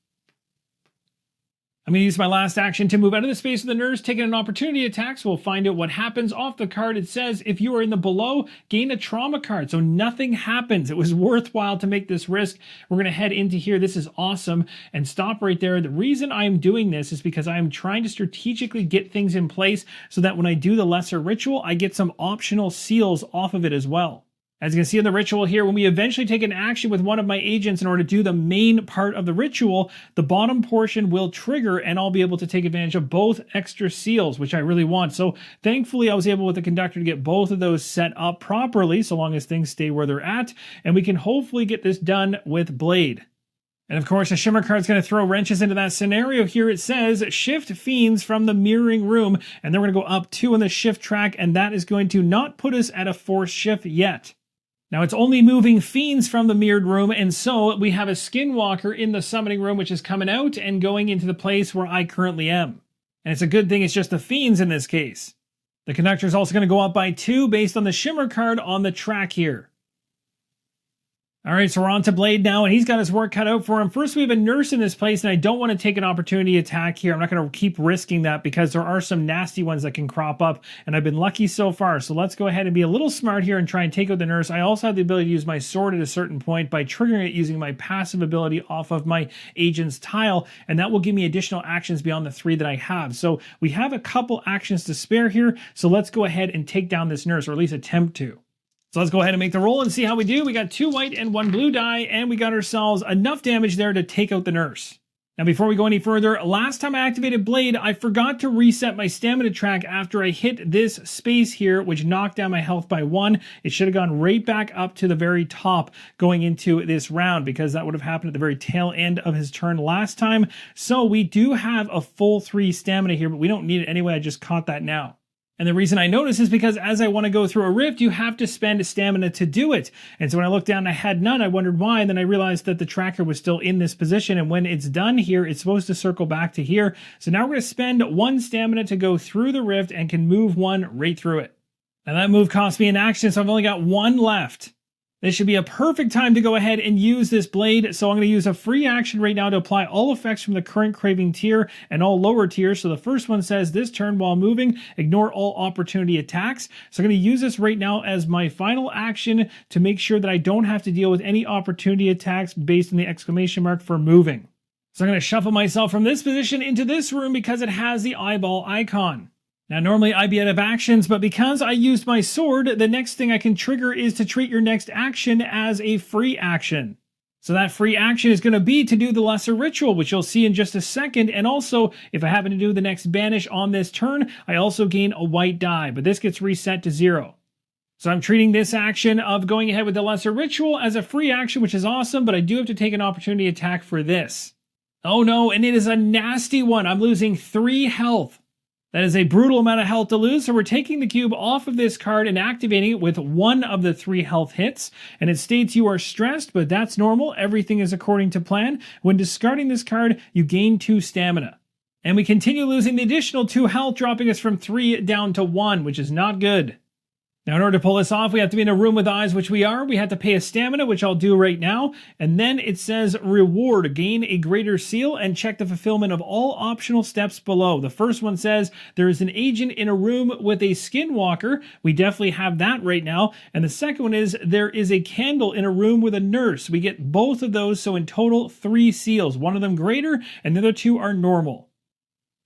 I'm going to use my last action to move out of the space of the nurse, taking an opportunity attack, so we'll find out what happens. Off the card, it says, if you are in the below, gain a trauma card, so nothing happens. It was worthwhile to make this risk. We're going to head into here. This is awesome, and stop right there. The reason I'm doing this is because I'm trying to strategically get things in place so that when I do the lesser ritual, I get some optional seals off of it as well. As you can see in the ritual here, when we eventually take an action with one of my agents in order to do the main part of the ritual, the bottom portion will trigger and I'll be able to take advantage of both extra seals, which I really want. So thankfully I was able with the Conductor to get both of those set up properly, so long as things stay where they're at, and we can hopefully get this done with Blade. And of course, a Shimmer card's going to throw wrenches into that scenario. Here it says, shift fiends from the mirroring room, and then we're going to go up 2 on the shift track, and that is going to not put us at a forced shift yet. Now it's only moving fiends from the mirrored room, and so we have a Skinwalker in the summoning room, which is coming out and going into the place where I currently am. And it's a good thing it's just the fiends in this case. The Conductor is also going to go up by 2 based on the Shimmer card on the track here. All right, so we're on to Blade now, and he's got his work cut out for him. First, we have a nurse in this place, and I don't want to take an opportunity attack here. I'm not going to keep risking that because there are some nasty ones that can crop up, and I've been lucky so far. So let's go ahead and be a little smart here and try and take out the nurse. I also have the ability to use my sword at a certain point by triggering it using my passive ability off of my agent's tile, and that will give me additional actions beyond the 3 that I have. So we have a couple actions to spare here, so let's go ahead and take down this nurse, or at least attempt to. So let's go ahead and make the roll and see how we do. We got 2 white and 1 blue die, and we got ourselves enough damage there to take out the nurse. Now, before we go any further, last time I activated Blade, I forgot to reset my stamina track after I hit this space here, which knocked down my health by 1. It should have gone right back up to the very top going into this round, because that would have happened at the very tail end of his turn last time. So we do have a full 3 stamina here, but we don't need it anyway. I just caught that now. And the reason I notice is because as I want to go through a rift, you have to spend stamina to do it. And so when I looked down and I had none, I wondered why, and then I realized that the tracker was still in this position, and when it's done here, it's supposed to circle back to here. So now we're going to spend 1 stamina to go through the rift and can move 1 right through it. Now that move cost me an action, so I've only got 1 left. This should be a perfect time to go ahead and use this blade, so I'm going to use a free action right now to apply all effects from the current craving tier and all lower tiers. So the first one says, this turn while moving, ignore all opportunity attacks. So I'm going to use this right now as my final action to make sure that I don't have to deal with any opportunity attacks based on the exclamation mark for moving. So I'm going to shuffle myself from this position into this room because it has the eyeball icon. Now, normally I'd be out of actions, but because I used my sword, the next thing I can trigger is to treat your next action as a free action. So that free action is going to be to do the lesser ritual, which you'll see in just a second. And also, if I happen to do the next banish on this turn, I also gain a white die, but this gets reset to 0. So I'm treating this action of going ahead with the lesser ritual as a free action, which is awesome, but I do have to take an opportunity attack for this. Oh no, and it is a nasty one. I'm losing 3 health. That is a brutal amount of health to lose, so we're taking the cube off of this card and activating it with 1 of the 3 health hits. And it states you are stressed, but that's normal. Everything is according to plan. When discarding this card, you gain 2 stamina. And we continue losing the additional 2 health, dropping us from 3 down to 1, which is not good. Now, in order to pull this off, we have to be in a room with eyes, which we are. We have to pay a stamina, which I'll do right now. And then it says reward, gain a greater seal, and check the fulfillment of all optional steps below. The first one says there is an agent in a room with a skinwalker. We definitely have that right now. And the second one is there is a candle in a room with a nurse. We get both of those, so in total 3 seals. 1 of them greater, and the other 2 are normal.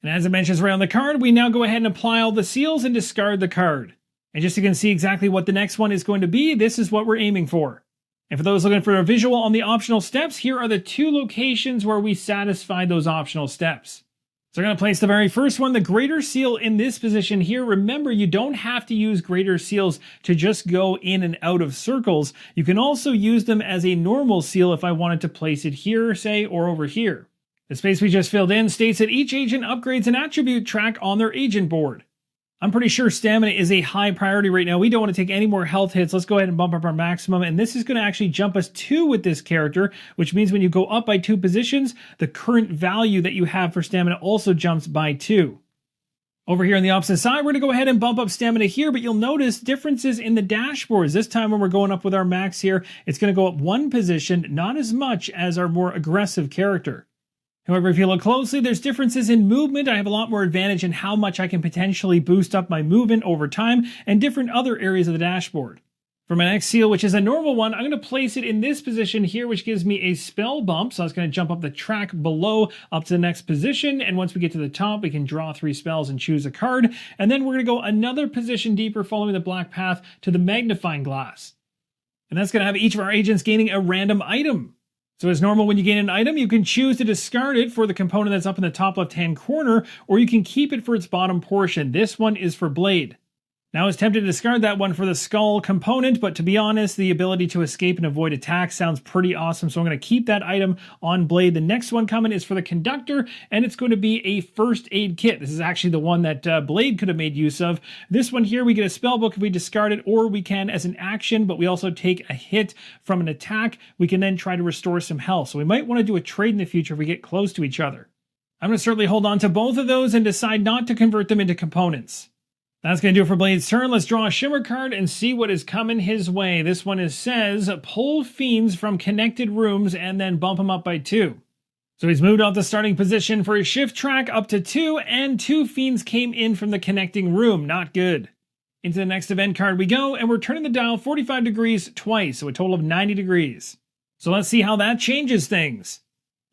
And as it mentions right on the card, we now go ahead and apply all the seals and discard the card. And just so you can see exactly what the next one is going to be, this is what we're aiming for. And for those looking for a visual on the optional steps, here are the 2 locations where we satisfy those optional steps. So we're going to place the very first one, the greater seal, in this position here. Remember, you don't have to use greater seals to just go in and out of circles. You can also use them as a normal seal if I wanted to place it here, say, or over here. The space we just filled in states that each agent upgrades an attribute track on their agent board. I'm pretty sure stamina is a high priority right now. We don't want to take any more health hits. Let's go ahead and bump up our maximum. And this is going to actually jump us 2 with this character, which means when you go up by 2 positions, the current value that you have for stamina also jumps by 2. Over here on the opposite side, we're going to go ahead and bump up stamina here, but you'll notice differences in the dashboards. This time when we're going up with our max here, it's going to go up 1 position, not as much as our more aggressive character. However, if you look closely, there's differences in movement. I have a lot more advantage in how much I can potentially boost up my movement over time and different other areas of the dashboard. For my next seal, which is a normal one, I'm going to place it in this position here, which gives me a spell bump. So I was going to jump up the track below up to the next position. And once we get to the top, we can draw 3 spells and choose a card. And then we're going to go another position deeper following the black path to the magnifying glass. And that's going to have each of our agents gaining a random item. So as normal, when you gain an item, you can choose to discard it for the component that's up in the top left-hand corner, or you can keep it for its bottom portion. This one is for Blade. Now, I was tempted to discard that one for the skull component, but to be honest, the ability to escape and avoid attacks sounds pretty awesome, so I'm going to keep that item on Blade. The next one coming is for the Conductor, and it's going to be a first aid kit. This is actually the one that Blade could have made use of. This one here, we get a spell book if we discard it, or we can as an action, but we also take a hit from an attack. We can then try to restore some health, so we might want to do a trade in the future if we get close to each other. I'm going to certainly hold on to both of those and decide not to convert them into components. That's going to do it for Blade's turn. Let's draw a Shimmer card and see what is coming his way. This one says, pull fiends from connected rooms and then bump them up by 2. So he's moved off the starting position for his shift track up to 2, and 2 fiends came in from the connecting room. Not good. Into the next event card we go, and we're turning the dial 45 degrees twice, so a total of 90 degrees. So let's see how that changes things.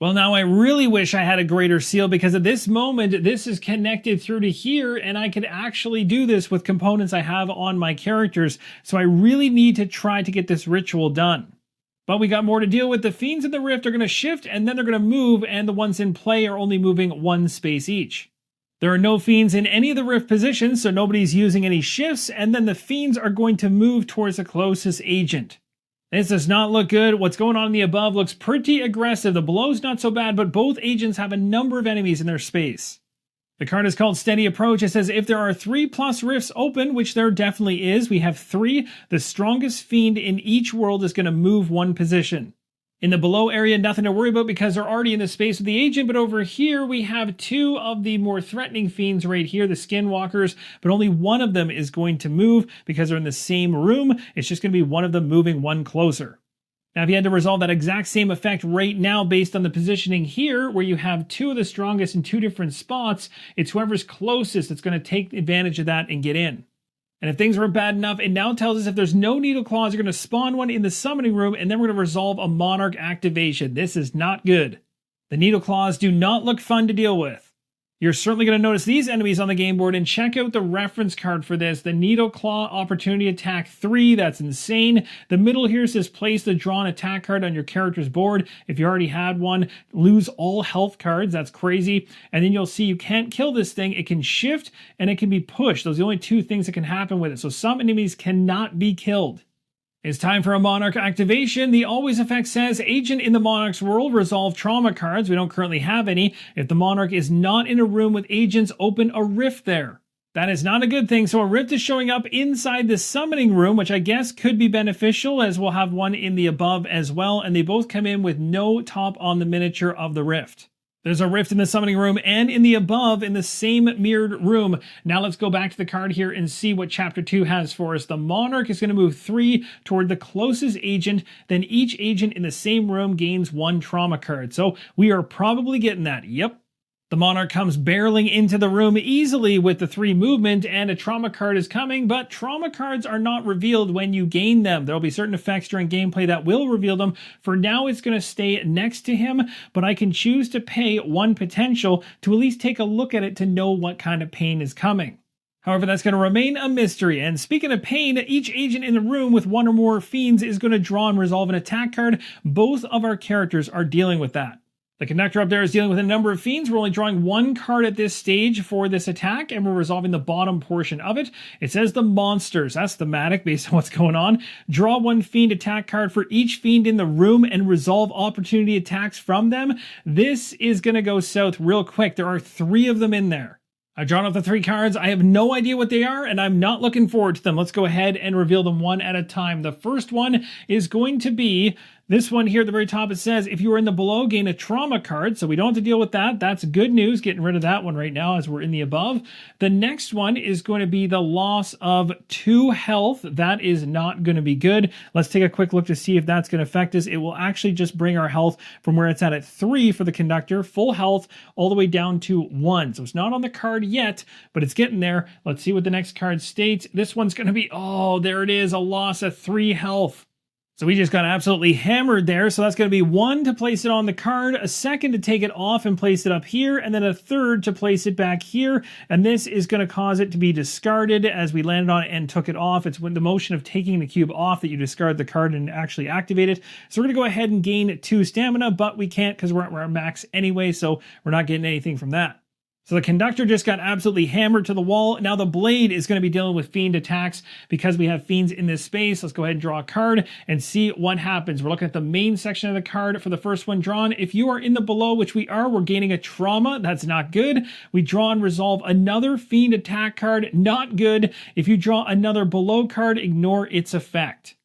Well, now I really wish I had a greater seal, because at this moment, this is connected through to here, and I could actually do this with components I have on my characters. So I really need to try to get this ritual done. But we got more to deal with. The fiends in the rift are going to shift, and then they're going to move, and the ones in play are only moving 1 space each. There are no fiends in any of the rift positions, so nobody's using any shifts, and then the fiends are going to move towards the closest agent. This does not look good. What's going on in the above looks pretty aggressive. The below's not so bad, but both agents have a number of enemies in their space. The card is called Steady Approach. It says if there are 3+ rifts open, which there definitely is, we have 3, the strongest fiend in each world is going to move 1 position. In the below area, nothing to worry about because they're already in the space of the agent, but over here we have 2 of the more threatening fiends right here, the Skinwalkers, but only 1 of them is going to move because they're in the same room. It's just going to be 1 of them moving 1 closer. Now, if you had to resolve that exact same effect right now based on the positioning here, where you have 2 of the strongest in 2 different spots, it's whoever's closest that's going to take advantage of that and get in. And if things weren't bad enough, it now tells us if there's no needle claws, you're going to spawn 1 in the summoning room, and then we're going to resolve a monarch activation. This is not good. The needle claws do not look fun to deal with. You're certainly going to notice these enemies on the game board, and check out the reference card for this. The Needle Claw Opportunity Attack 3, that's insane. The middle here says place the drawn attack card on your character's board. If you already had one, lose all health cards, that's crazy. And then you'll see you can't kill this thing. It can shift and it can be pushed. Those are the only 2 things that can happen with it. So some enemies cannot be killed. It's time for a Monarch activation. The Always effect says, Agent in the Monarch's world, resolve trauma cards. We don't currently have any. If the Monarch is not in a room with agents, open a rift there. That is not a good thing, so a rift is showing up inside the summoning room, which I guess could be beneficial, as we'll have one in the above as well, and they both come in with no top on the miniature of the rift. There's a rift in the summoning room and in the above in the same mirrored room. Now let's go back to the card here and see what Chapter 2 has for us. The Monarch is going to move 3 toward the closest agent. Then each agent in the same room gains 1 trauma card. So we are probably getting that. Yep. The Monarch comes barreling into the room easily with the 3 movement, and a trauma card is coming, but trauma cards are not revealed when you gain them. There will be certain effects during gameplay that will reveal them. For now, it's going to stay next to him, but I can choose to pay 1 potential to at least take a look at it to know what kind of pain is coming. However, that's going to remain a mystery. And speaking of pain, each agent in the room with 1 or more fiends is going to draw and resolve an attack card. Both of our characters are dealing with that. The Conductor up there is dealing with a number of fiends. We're only drawing 1 card at this stage for this attack, and we're resolving the bottom portion of it. It says the monsters. That's thematic based on what's going on. Draw 1 fiend attack card for each fiend in the room and resolve opportunity attacks from them. This is going to go south real quick. There are 3 of them in there. I've drawn off the 3 cards. I have no idea what they are, and I'm not looking forward to them. Let's go ahead and reveal them one at a time. The first one is going to be this one here at the very top. It says, if you are in the below, gain a trauma card. So we don't have to deal with that. That's good news, getting rid of that one right now as we're in the above. The next one is going to be the loss of 2 health. That is not going to be good. Let's take a quick look to see if that's going to affect us. It will actually just bring our health from where it's at 3 for the Conductor, full health, all the way down to 1. So it's not on the card yet, but it's getting there. Let's see what the next card states. This one's going to be, oh, there it is, a loss of 3 health. So we just got absolutely hammered there. So that's going to be 1 to place it on the card, a 2nd to take it off and place it up here, and then a 3rd to place it back here. And this is going to cause it to be discarded as we landed on it and took it off. It's when the motion of taking the cube off that you discard the card and actually activate it. So we're going to go ahead and gain 2 stamina, but we can't because we're at our max anyway, so we're not getting anything from that. So the Conductor just got absolutely hammered to the wall. Now the Blade is going to be dealing with fiend attacks because we have fiends in this space. Let's go ahead and draw a card and see what happens. We're looking at the main section of the card for the first one drawn. If you are in the below, which we are, we're gaining a trauma. That's not good. We draw and resolve another fiend attack card. Not good. If you draw another below card, ignore its effect.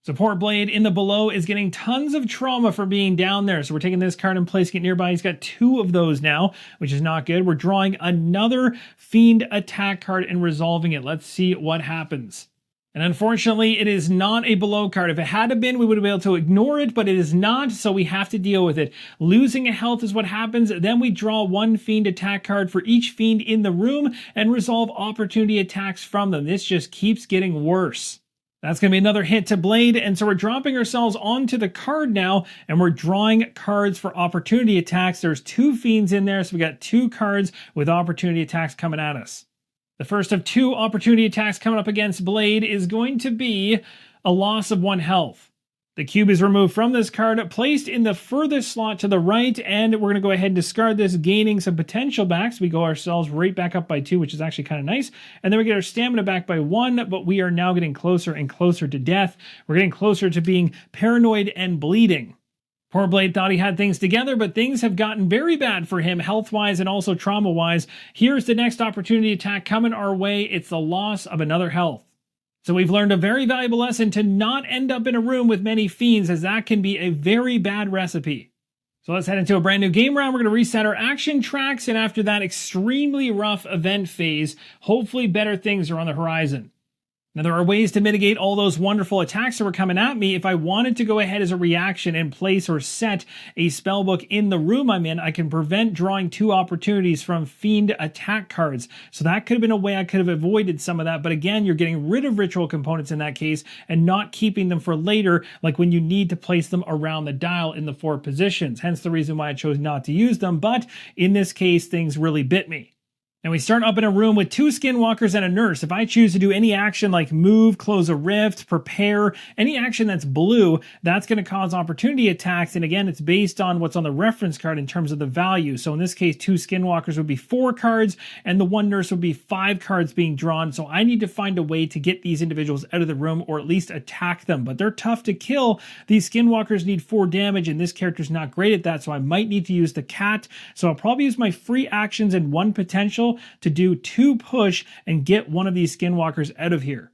So poor Blade in the Below is getting tons of trauma for being down there. So we're taking this card and placing it nearby. He's got 2 of those now, which is not good. We're drawing another Fiend attack card and resolving it. Let's see what happens. And unfortunately, it is not a Below card. If it had been, we would have been able to ignore it, but it is not, so we have to deal with it. Losing a health is what happens. Then we draw 1 Fiend attack card for each Fiend in the room and resolve opportunity attacks from them. This just keeps getting worse. That's going to be another hit to Blade, and so we're dropping ourselves onto the card now, and we're drawing cards for opportunity attacks. There's 2 Fiends in there, so we got 2 cards with opportunity attacks coming at us. The first of 2 opportunity attacks coming up against Blade is going to be a loss of 1 health. The cube is removed from this card, placed in the furthest slot to the right, and we're going to go ahead and discard this, gaining some potential back. So we go ourselves right back up by 2, which is actually kind of nice. And then we get our stamina back by 1, but we are now getting closer and closer to death. We're getting closer to being paranoid and bleeding. Poor Blade thought he had things together, but things have gotten very bad for him, health-wise and also trauma-wise. Here's the next opportunity attack coming our way. It's the loss of another health. So we've learned a very valuable lesson to not end up in a room with many fiends, as that can be a very bad recipe. So let's head into a brand new game round. We're going to reset our action tracks, and after that extremely rough event phase, hopefully better things are on the horizon. Now, there are ways to mitigate all those wonderful attacks that were coming at me. If I wanted to go ahead as a reaction and place or set a spellbook in the room I'm in, I can prevent drawing 2 opportunities from Fiend attack cards. So that could have been a way I could have avoided some of that. But again, you're getting rid of ritual components in that case and not keeping them for later, like when you need to place them around the dial in the 4 positions. Hence the reason why I chose not to use them. But in this case, things really bit me. And we start up in a room with 2 skinwalkers and a nurse. If I choose to do any action like move, close a rift, prepare, any action that's blue, that's going to cause opportunity attacks. And again, it's based on what's on the reference card in terms of the value. So in this case, 2 skinwalkers would be 4 cards and the 1 nurse would be 5 cards being drawn. So I need to find a way to get these individuals out of the room or at least attack them. But they're tough to kill. These skinwalkers need 4 damage and this character's not great at that. So I might need to use the cat. So I'll probably use my free actions and 1 potential to do 2 push and get one of these skinwalkers out of here.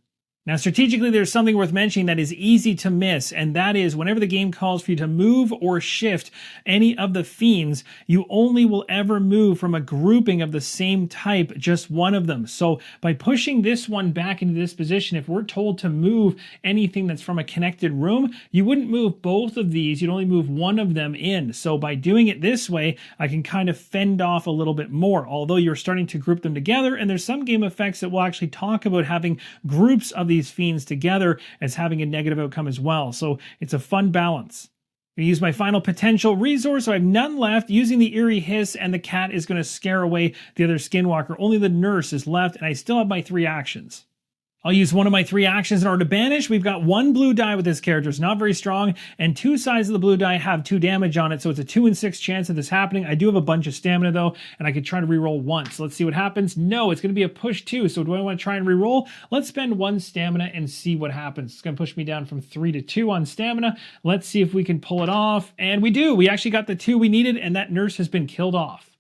Now, strategically, there's something worth mentioning that is easy to miss, and that is whenever the game calls for you to move or shift any of the fiends, you only will ever move from a grouping of the same type, just one of them. So by pushing this one back into this position, if we're told to move anything that's from a connected room, you wouldn't move both of these, you'd only move one of them in. So by doing it this way, I can kind of fend off a little bit more, although you're starting to group them together, and there's some game effects that will actually talk about having groups of these fiends together as having a negative outcome as well. So it's a fun balance. I'm going to use my final potential resource, so I have none left. Using the eerie hiss, and the cat is going to scare away the other skinwalker. Only the nurse is left, and I still have my 3 actions. I'll use one of my 3 actions in order to banish. We've got 1 blue die with this character. It's not very strong, and 2 sides of the blue die have 2 damage on it, so it's a 2 in 6 chance of this happening. I do have a bunch of stamina, though, and I could try to reroll once. Let's see what happens. No, it's going to be a push 2, so do I want to try and reroll? Let's spend 1 stamina and see what happens. It's going to push me down from 3 to 2 on stamina. Let's see if we can pull it off, and we do. We actually got the 2 we needed, and that nurse has been killed off.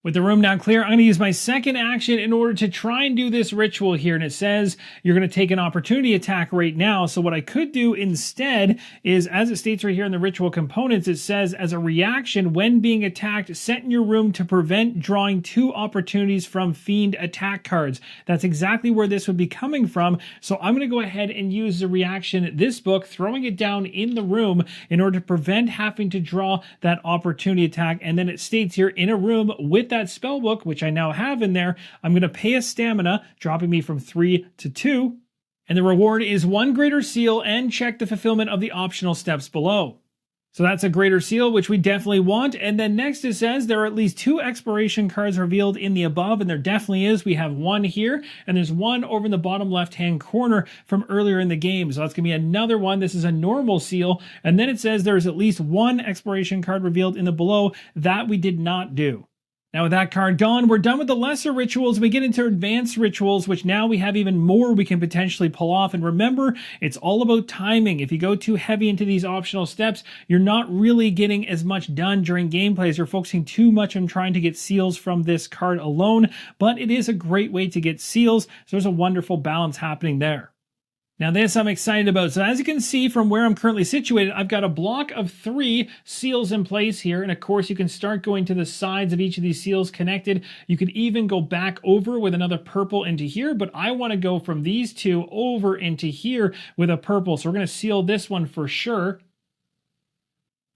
With the room now clear, I'm going to use my second action in order to try and do this ritual here. And it says you're going to take an opportunity attack right now. So what I could do instead is, as it states right here in the ritual components, it says as a reaction when being attacked, set in your room to prevent drawing 2 opportunities from fiend attack cards. That's exactly where this would be coming from. So I'm going to go ahead and use the reaction, this book, throwing it down in the room in order to prevent having to draw that opportunity attack. And then it states here in a room with that spell book, which I now have in there, I'm going to pay a stamina, dropping me from 3 to 2. And the reward is 1 greater seal, and check the fulfillment of the optional steps below. So that's a greater seal, which we definitely want. And then next it says there are at least 2 exploration cards revealed in the above, and there definitely is. We have 1 here, and there's 1 over in the bottom left-hand corner from earlier in the game. So that's going to be another one. This is a normal seal. And then it says there's at least 1 exploration card revealed in the below. That we did not do. Now with that card gone, we're done with the lesser rituals. We get into advanced rituals, which now we have even more we can potentially pull off. And remember, it's all about timing. If you go too heavy into these optional steps, you're not really getting as much done during gameplay as you're focusing too much on trying to get seals from this card alone. But it is a great way to get seals, so there's a wonderful balance happening there. Now this I'm excited about. So as you can see from where I'm currently situated, I've got a block of 3 seals in place here. And of course you can start going to the sides of each of these seals connected. You could even go back over with another purple into here, but I want to go from these 2 over into here with a purple. So we're going to seal this one for sure.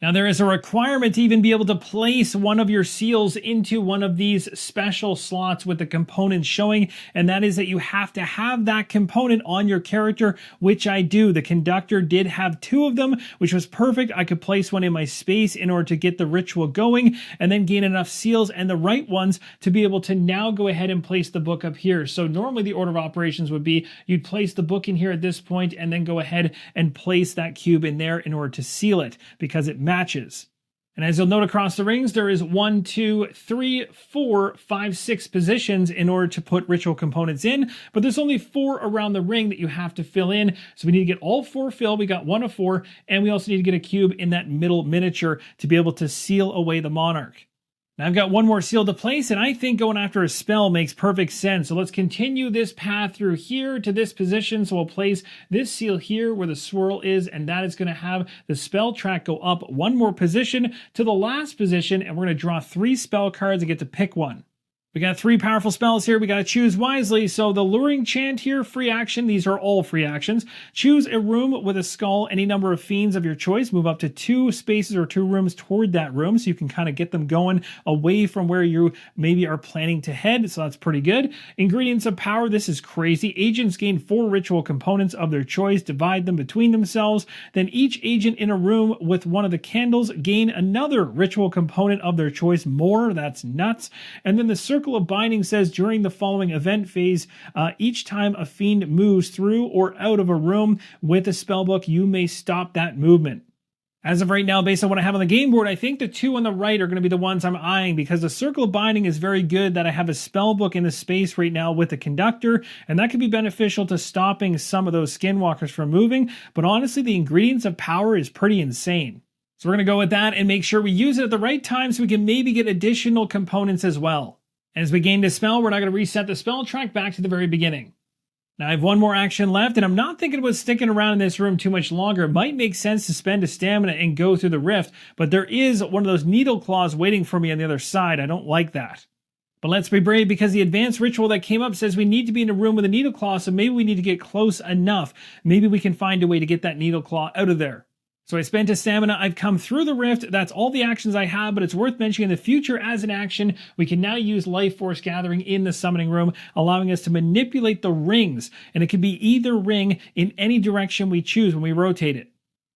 Now there is a requirement to even be able to place one of your seals into one of these special slots with the components showing, and that is that you have to have that component on your character, which I do. The Conductor did have 2 of them, which was perfect. I could place one in my space in order to get the ritual going, and then gain enough seals and the right ones to be able to now go ahead and place the book up here. So normally the order of operations would be you'd place the book in here at this point and then go ahead and place that cube in there in order to seal it, because it matches. And as you'll note across the rings, there is 1, 2, 3, 4, 5, 6 positions in order to put ritual components in, but there's only 4 around the ring that you have to fill in. So we need to get all 4 filled. We got 1 of 4, and we also need to get a cube in that middle miniature to be able to seal away the monarch. Now I've got 1 more seal to place, and I think going after a spell makes perfect sense. So let's continue this path through here to this position. So we'll place this seal here where the swirl is, and that is going to have the spell track go up 1 more position to the last position, and we're going to draw 3 spell cards and get to pick one. We got 3 powerful spells here. We got to choose wisely. So the Luring Chant here, free action. These are all free actions. Choose a room with a skull, any number of fiends of your choice. Move up to 2 spaces or 2 rooms toward that room, so you can kind of get them going away from where you maybe are planning to head. So that's pretty good. Ingredients of power. This is crazy. Agents gain 4 ritual components of their choice. Divide them between themselves. Then each agent in a room with one of the candles gain another ritual component of their choice. More. That's nuts. And then the Circle of Binding says during the following event phase, each time a fiend moves through or out of a room with a spellbook, you may stop that movement. As of right now, based on what I have on the game board, I think the 2 on the right are going to be the ones I'm eyeing, because the Circle of Binding is very good that I have a spellbook in the space right now with the Conductor, and that could be beneficial to stopping some of those skinwalkers from moving. But honestly, the Ingredients of Power is pretty insane. So we're going to go with that and make sure we use it at the right time so we can maybe get additional components as well. As we gain this spell, we're not going to reset the spell track back to the very beginning. Now I have 1 more action left, and I'm not thinking about sticking around in this room too much longer. It might make sense to spend a stamina and go through the rift, but there is one of those needle claws waiting for me on the other side. I don't like that. But let's be brave, because the advanced ritual that came up says we need to be in a room with a needle claw, so maybe we need to get close enough. Maybe we can find a way to get that needle claw out of there. So I spent a stamina, I've come through the rift, that's all the actions I have, but it's worth mentioning in the future as an action, we can now use Life Force Gathering in the summoning room, allowing us to manipulate the rings, and it can be either ring in any direction we choose when we rotate it.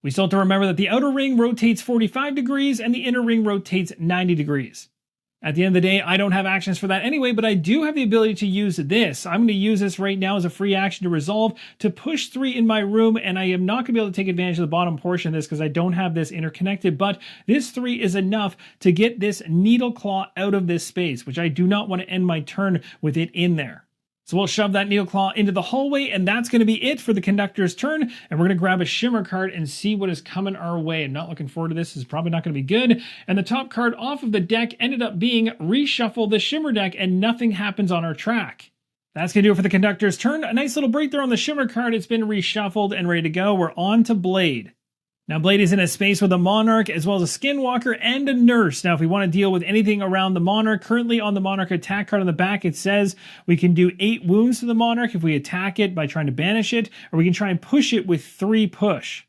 We still have to remember that the outer ring rotates 45 degrees and the inner ring rotates 90 degrees. At the end of the day, I don't have actions for that anyway, but I do have the ability to use this. I'm going to use this right now as a free action to resolve to push 3 in my room, and I am not going to be able to take advantage of the bottom portion of this because I don't have this interconnected, but this 3 is enough to get this needle claw out of this space, which I do not want to end my turn with it in there. So we'll shove that needle claw into the hallway, and that's going to be it for the Conductor's turn. And we're going to grab a shimmer card and see what is coming our way. I'm not looking forward to this. This is probably not going to be good. And the top card off of the deck ended up being reshuffle the shimmer deck, and nothing happens on our track. That's going to do it for the Conductor's turn. A nice little break there on the shimmer card. It's been reshuffled and ready to go. We're on to Blade. Now, Blade is in a space with a Monarch, as well as a Skinwalker and a Nurse. Now, if we want to deal with anything around the Monarch, currently on the Monarch attack card on the back, it says we can do 8 wounds to the Monarch if we attack it by trying to banish it, or we can try and push it with 3 push.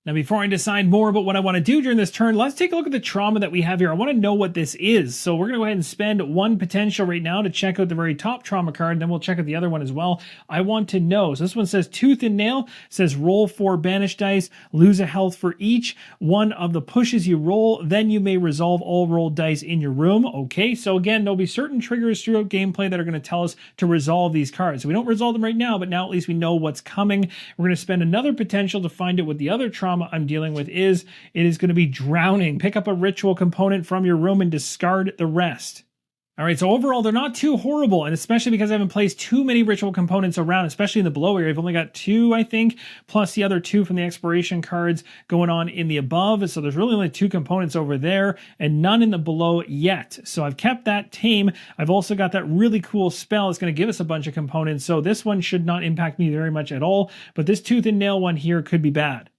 Now, before I decide more about what I want to do during this turn, let's take a look at the trauma that we have here. I want to know what this is. So we're going to go ahead and spend 1 potential right now to check out the very top trauma card, and then we'll check out the other one as well. I want to know. So this one says Tooth and Nail, says roll 4 banish dice, lose a health for each one of the pushes you roll, then you may resolve all rolled dice in your room. Okay, so again, there'll be certain triggers throughout gameplay that are going to tell us to resolve these cards. So we don't resolve them right now, but now at least we know what's coming. We're going to spend another potential to find out what the other trauma I'm dealing with is. It is going to be Drowning. Pick up a ritual component from your room and discard the rest. All right, so overall, they're not too horrible, and especially because I haven't placed too many ritual components around, especially in the below area. I've only got 2, I think, plus the other 2 from the expiration cards going on in the above. So there's really only 2 components over there and none in the below yet. So I've kept that tame. I've also got that really cool spell. It's going to give us a bunch of components. So this one should not impact me very much at all, but this tooth and nail one here could be bad.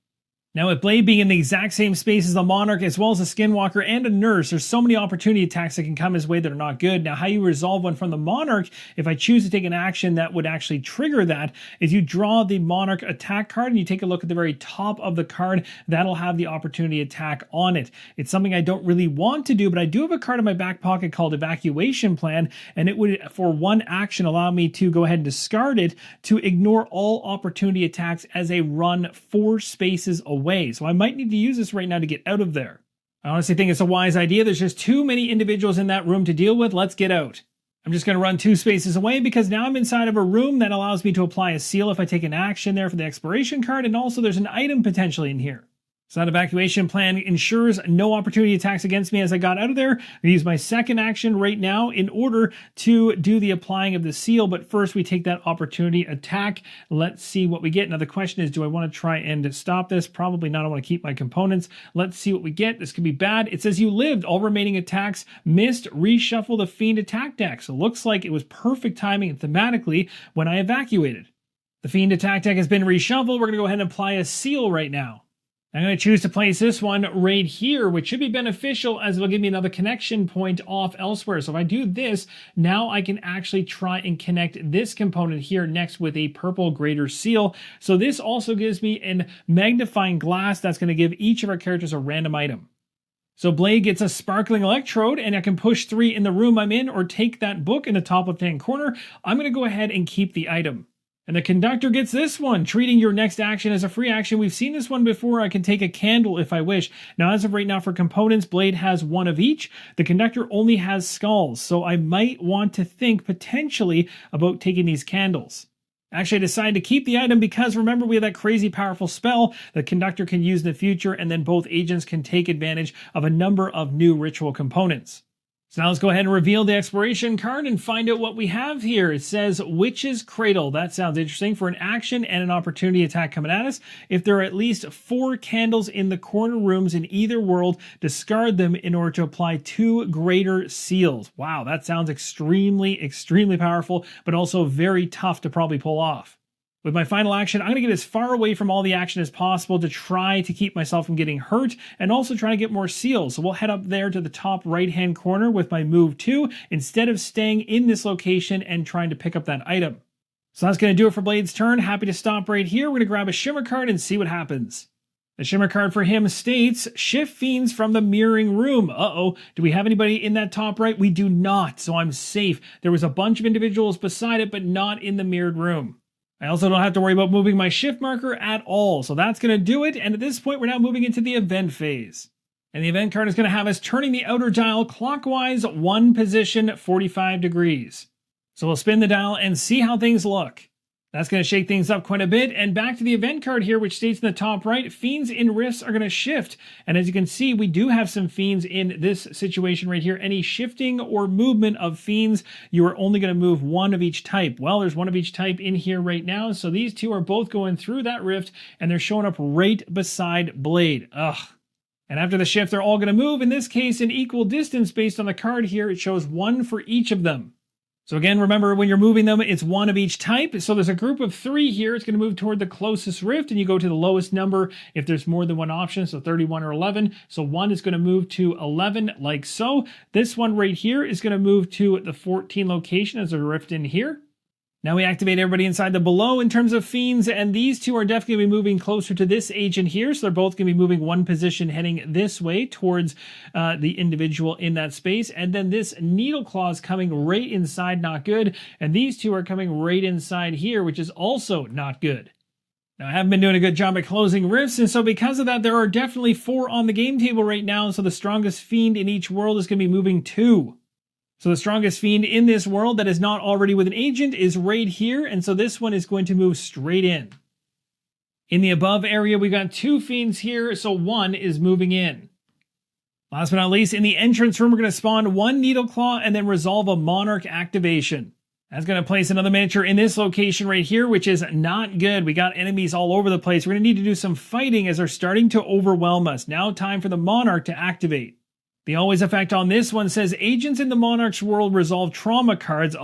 Now, with Blade being in the exact same space as the Monarch, as well as a Skinwalker and a Nurse, there's so many opportunity attacks that can come his way that are not good. Now, how you resolve one from the Monarch, if I choose to take an action that would actually trigger that, is you draw the Monarch attack card and you take a look at the very top of the card. That'll have the opportunity attack on it. It's something I don't really want to do, but I do have a card in my back pocket called Evacuation Plan, and it would, for one action, allow me to go ahead and discard it to ignore all opportunity attacks as a run 4 spaces away. So I might need to use this right now to get out of there. I honestly think it's a wise idea. There's just too many individuals in that room to deal with. Let's get out. I'm just going to run 2 spaces away because now I'm inside of a room that allows me to apply a seal if I take an action there for the expiration card, and also there's an item potentially in here. So that evacuation plan ensures no opportunity attacks against me as I got out of there. I use my second action right now in order to do the applying of the seal, but first we take that opportunity attack. Let's see what we get. Now the question is, do I want to try and stop this? Probably not. I want to keep my components. Let's see what we get. This could be bad. It says you lived. All remaining attacks missed. Reshuffle the Fiend attack deck. So it looks like it was perfect timing thematically when I evacuated. The Fiend attack deck has been reshuffled. We're going to go ahead and apply a seal right now. I'm going to choose to place this one right here, which should be beneficial as it'll give me another connection point off elsewhere. So if I do this, now I can actually try and connect this component here next with a purple greater seal. So this also gives me a magnifying glass that's going to give each of our characters a random item. So Blade gets a sparkling electrode, and I can push 3 in the room I'm in or take that book in the top left-hand corner. I'm going to go ahead and keep the item. And the Conductor gets this one, treating your next action as a free action. We've seen this one before. I can take a candle if I wish. Now, as of right now for components, Blade has 1 of each. The Conductor only has skulls, so I might want to think potentially about taking these candles. Actually, I decided to keep the item because remember we have that crazy powerful spell the Conductor can use in the future, and then both agents can take advantage of a number of new ritual components. So now let's go ahead and reveal the expiration card and find out what we have here. It says Witch's Cradle. That sounds interesting for an action and an opportunity attack coming at us. If there are at least 4 candles in the corner rooms in either world, discard them in order to apply 2 greater seals. Wow, that sounds extremely, extremely powerful, but also very tough to probably pull off. With my final action, I'm going to get as far away from all the action as possible to try to keep myself from getting hurt and also try to get more seals. So we'll head up there to the top right-hand corner with my move 2 instead of staying in this location and trying to pick up that item. So that's going to do it for Blade's turn. Happy to stop right here. We're going to grab a Shimmer card and see what happens. The Shimmer card for him states, Shift Fiends from the Mirroring Room. Uh-oh, do we have anybody in that top right? We do not, so I'm safe. There was a bunch of individuals beside it, but not in the mirrored room. I also don't have to worry about moving my shift marker at all, so that's going to do it, and at this point we're now moving into the event phase. And the event card is going to have us turning the outer dial clockwise 1 position 45 degrees. So we'll spin the dial and see how things look. That's going to shake things up quite a bit, and back to the event card here, which states in the top right, Fiends in Rifts are going to shift. And as you can see, we do have some Fiends in this situation right here. Any shifting or movement of Fiends, you are only going to move 1 of each type. Well, there's 1 of each type in here right now, so these 2 are both going through that rift, and they're showing up right beside Blade. Ugh. And after the shift, they're all going to move, in this case, in equal distance based on the card here. It shows 1 for each of them. So again, remember when you're moving them, it's 1 of each type. So there's a group of 3 here. It's going to move toward the closest rift, and you go to the lowest number if there's more than 1 option, so 31 or 11. So 1 is going to move to 11, like so. This one right here is going to move to the 14 location as a rift in here. Now we activate everybody inside the below in terms of Fiends, and these 2 are definitely going to be moving closer to this agent here, so they're both going to be moving 1 position heading this way towards the individual in that space, and then this Needle Claw is coming right inside, not good, and these 2 are coming right inside here, which is also not good. Now, I haven't been doing a good job at closing rifts, and so because of that, there are definitely 4 on the game table right now, so the strongest Fiend in each world is going to be moving 2. So the strongest Fiend in this world that is not already with an agent is right here, and so this one is going to move straight in. In the above area, we got 2 Fiends here, so 1 is moving in. Last but not least, in the entrance room, we're going to spawn one Needleclaw and then resolve a Monarch activation. That's going to place another miniature in this location right here, which is not good. We got enemies all over the place. We're going to need to do some fighting as they're starting to overwhelm us. Now time for the Monarch to activate. The always effect on this one says agents in the Monarch's world resolve trauma cards.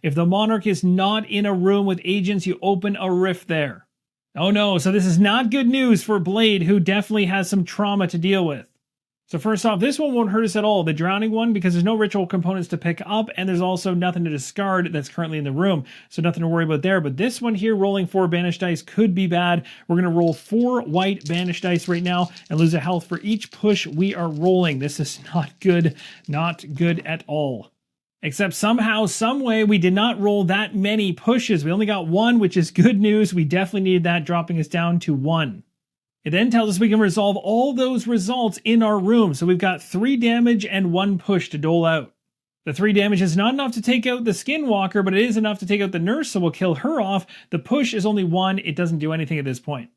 If the Monarch is not in a room with agents, you open a rift there. Oh no, so this is not good news for Blade, who definitely has some trauma to deal with. So first off, this one won't hurt us at all, the drowning one, because there's no ritual components to pick up, and there's also nothing to discard that's currently in the room, so nothing to worry about there. But this one here, rolling 4 banished dice, could be bad. We're going to roll 4 white banished dice right now and lose a health for each push we are rolling. This is not good at all. Except somehow, some way, we did not roll that many pushes. We only got 1, which is good news. We definitely needed that, dropping us down to 1. It then tells us we can resolve all those results in our room. So we've got 3 damage and 1 push to dole out. The 3 damage is not enough to take out the Skinwalker, but it is enough to take out the nurse, so we'll kill her off. The push is only 1. It doesn't do anything at this point.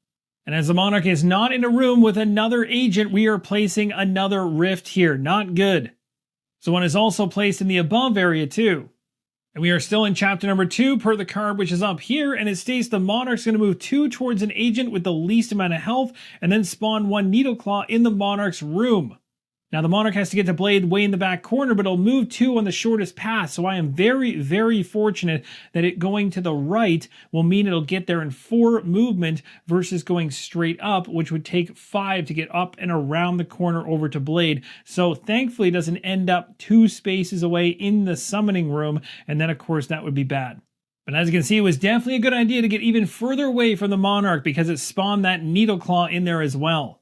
And as the Monarch is not in a room with another agent, we are placing another rift here. Not good. So one is also placed in the above area too. And we are still in chapter number 2 per the card, which is up here, and it states the Monarch's going to move 2 towards an agent with the least amount of health, and then spawn 1 Needleclaw in the Monarch's room. Now the Monarch has to get to Blade way in the back corner, but it'll move 2 on the shortest path, so I am very, very fortunate that it going to the right will mean it'll get there in 4 movement versus going straight up, which would take 5 to get up and around the corner over to Blade. So thankfully it doesn't end up 2 spaces away in the summoning room, and then of course that would be bad. But as you can see, it was definitely a good idea to get even further away from the Monarch because it spawned that Needleclaw in there as well.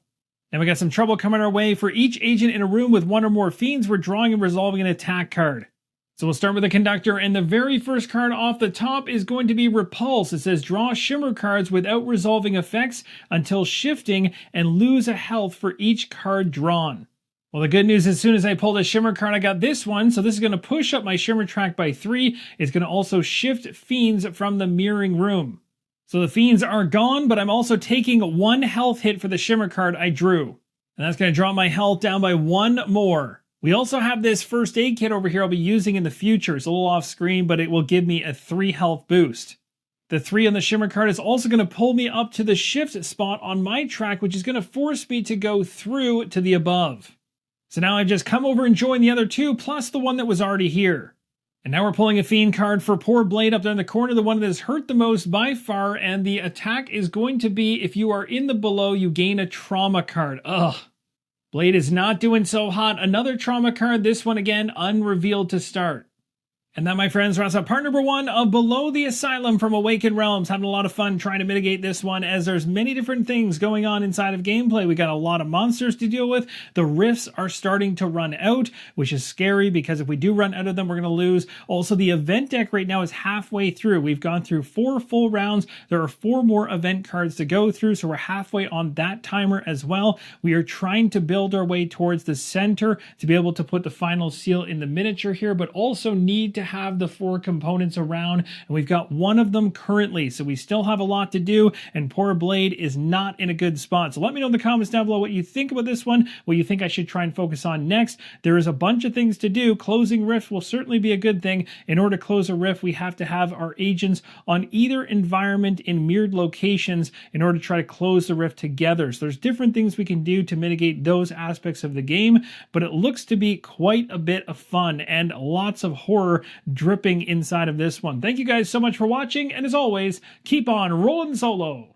Now we got some trouble coming our way. For each agent in a room with 1 or more fiends, we're drawing and resolving an attack card. So we'll start with the Conductor, and the very first card off the top is going to be Repulse. It says draw shimmer cards without resolving effects until shifting and lose a health for each card drawn. Well, the good news, as soon as I pulled a shimmer card, I got this one. So this is going to push up my shimmer track by 3. It's going to also shift fiends from the mirroring room. So the fiends are gone, but I'm also taking 1 health hit for the shimmer card I drew. And that's going to drop my health down by 1 more. We also have this first aid kit over here I'll be using in the future. It's a little off screen, but it will give me a 3 health boost. The 3 on the shimmer card is also going to pull me up to the shift spot on my track, which is going to force me to go through to the above. So now I've just come over and joined the other 2, plus the one that was already here. And now we're pulling a fiend card for poor Blade up there in the corner, the one that is hurt the most by far, and the attack is going to be, if you are in the below, you gain a trauma card. Ugh. Blade is not doing so hot. Another trauma card, this one again, unrevealed to start. And that, my friends, wraps up part number 1 of Below the Asylum from Awaken Realms. Having a lot of fun trying to mitigate this one, as there's many different things going on inside of gameplay. We got a lot of monsters to deal with. The rifts are starting to run out, which is scary because if we do run out of them, we're going to lose. Also, the event deck right now is halfway through. We've gone through 4 full rounds. There are 4 more event cards to go through, so we're halfway on that timer as well. We are trying to build our way towards the center to be able to put the final seal in the miniature here, but also need to have the 4 components around, and we've got 1 of them currently, so we still have a lot to do, and poor Blade is not in a good spot. So let me know in the comments down below what you think about this one, what you think I should try and focus on next. There is a bunch of things to do. Closing rift will certainly be a good thing. In order to close a rift, we have to have our agents on either environment in mirrored locations in order to try to close the rift together. So there's different things we can do to mitigate those aspects of the game, but it looks to be quite a bit of fun and lots of horror dripping inside of this one. Thank you guys so much for watching, and as always, keep on rolling solo.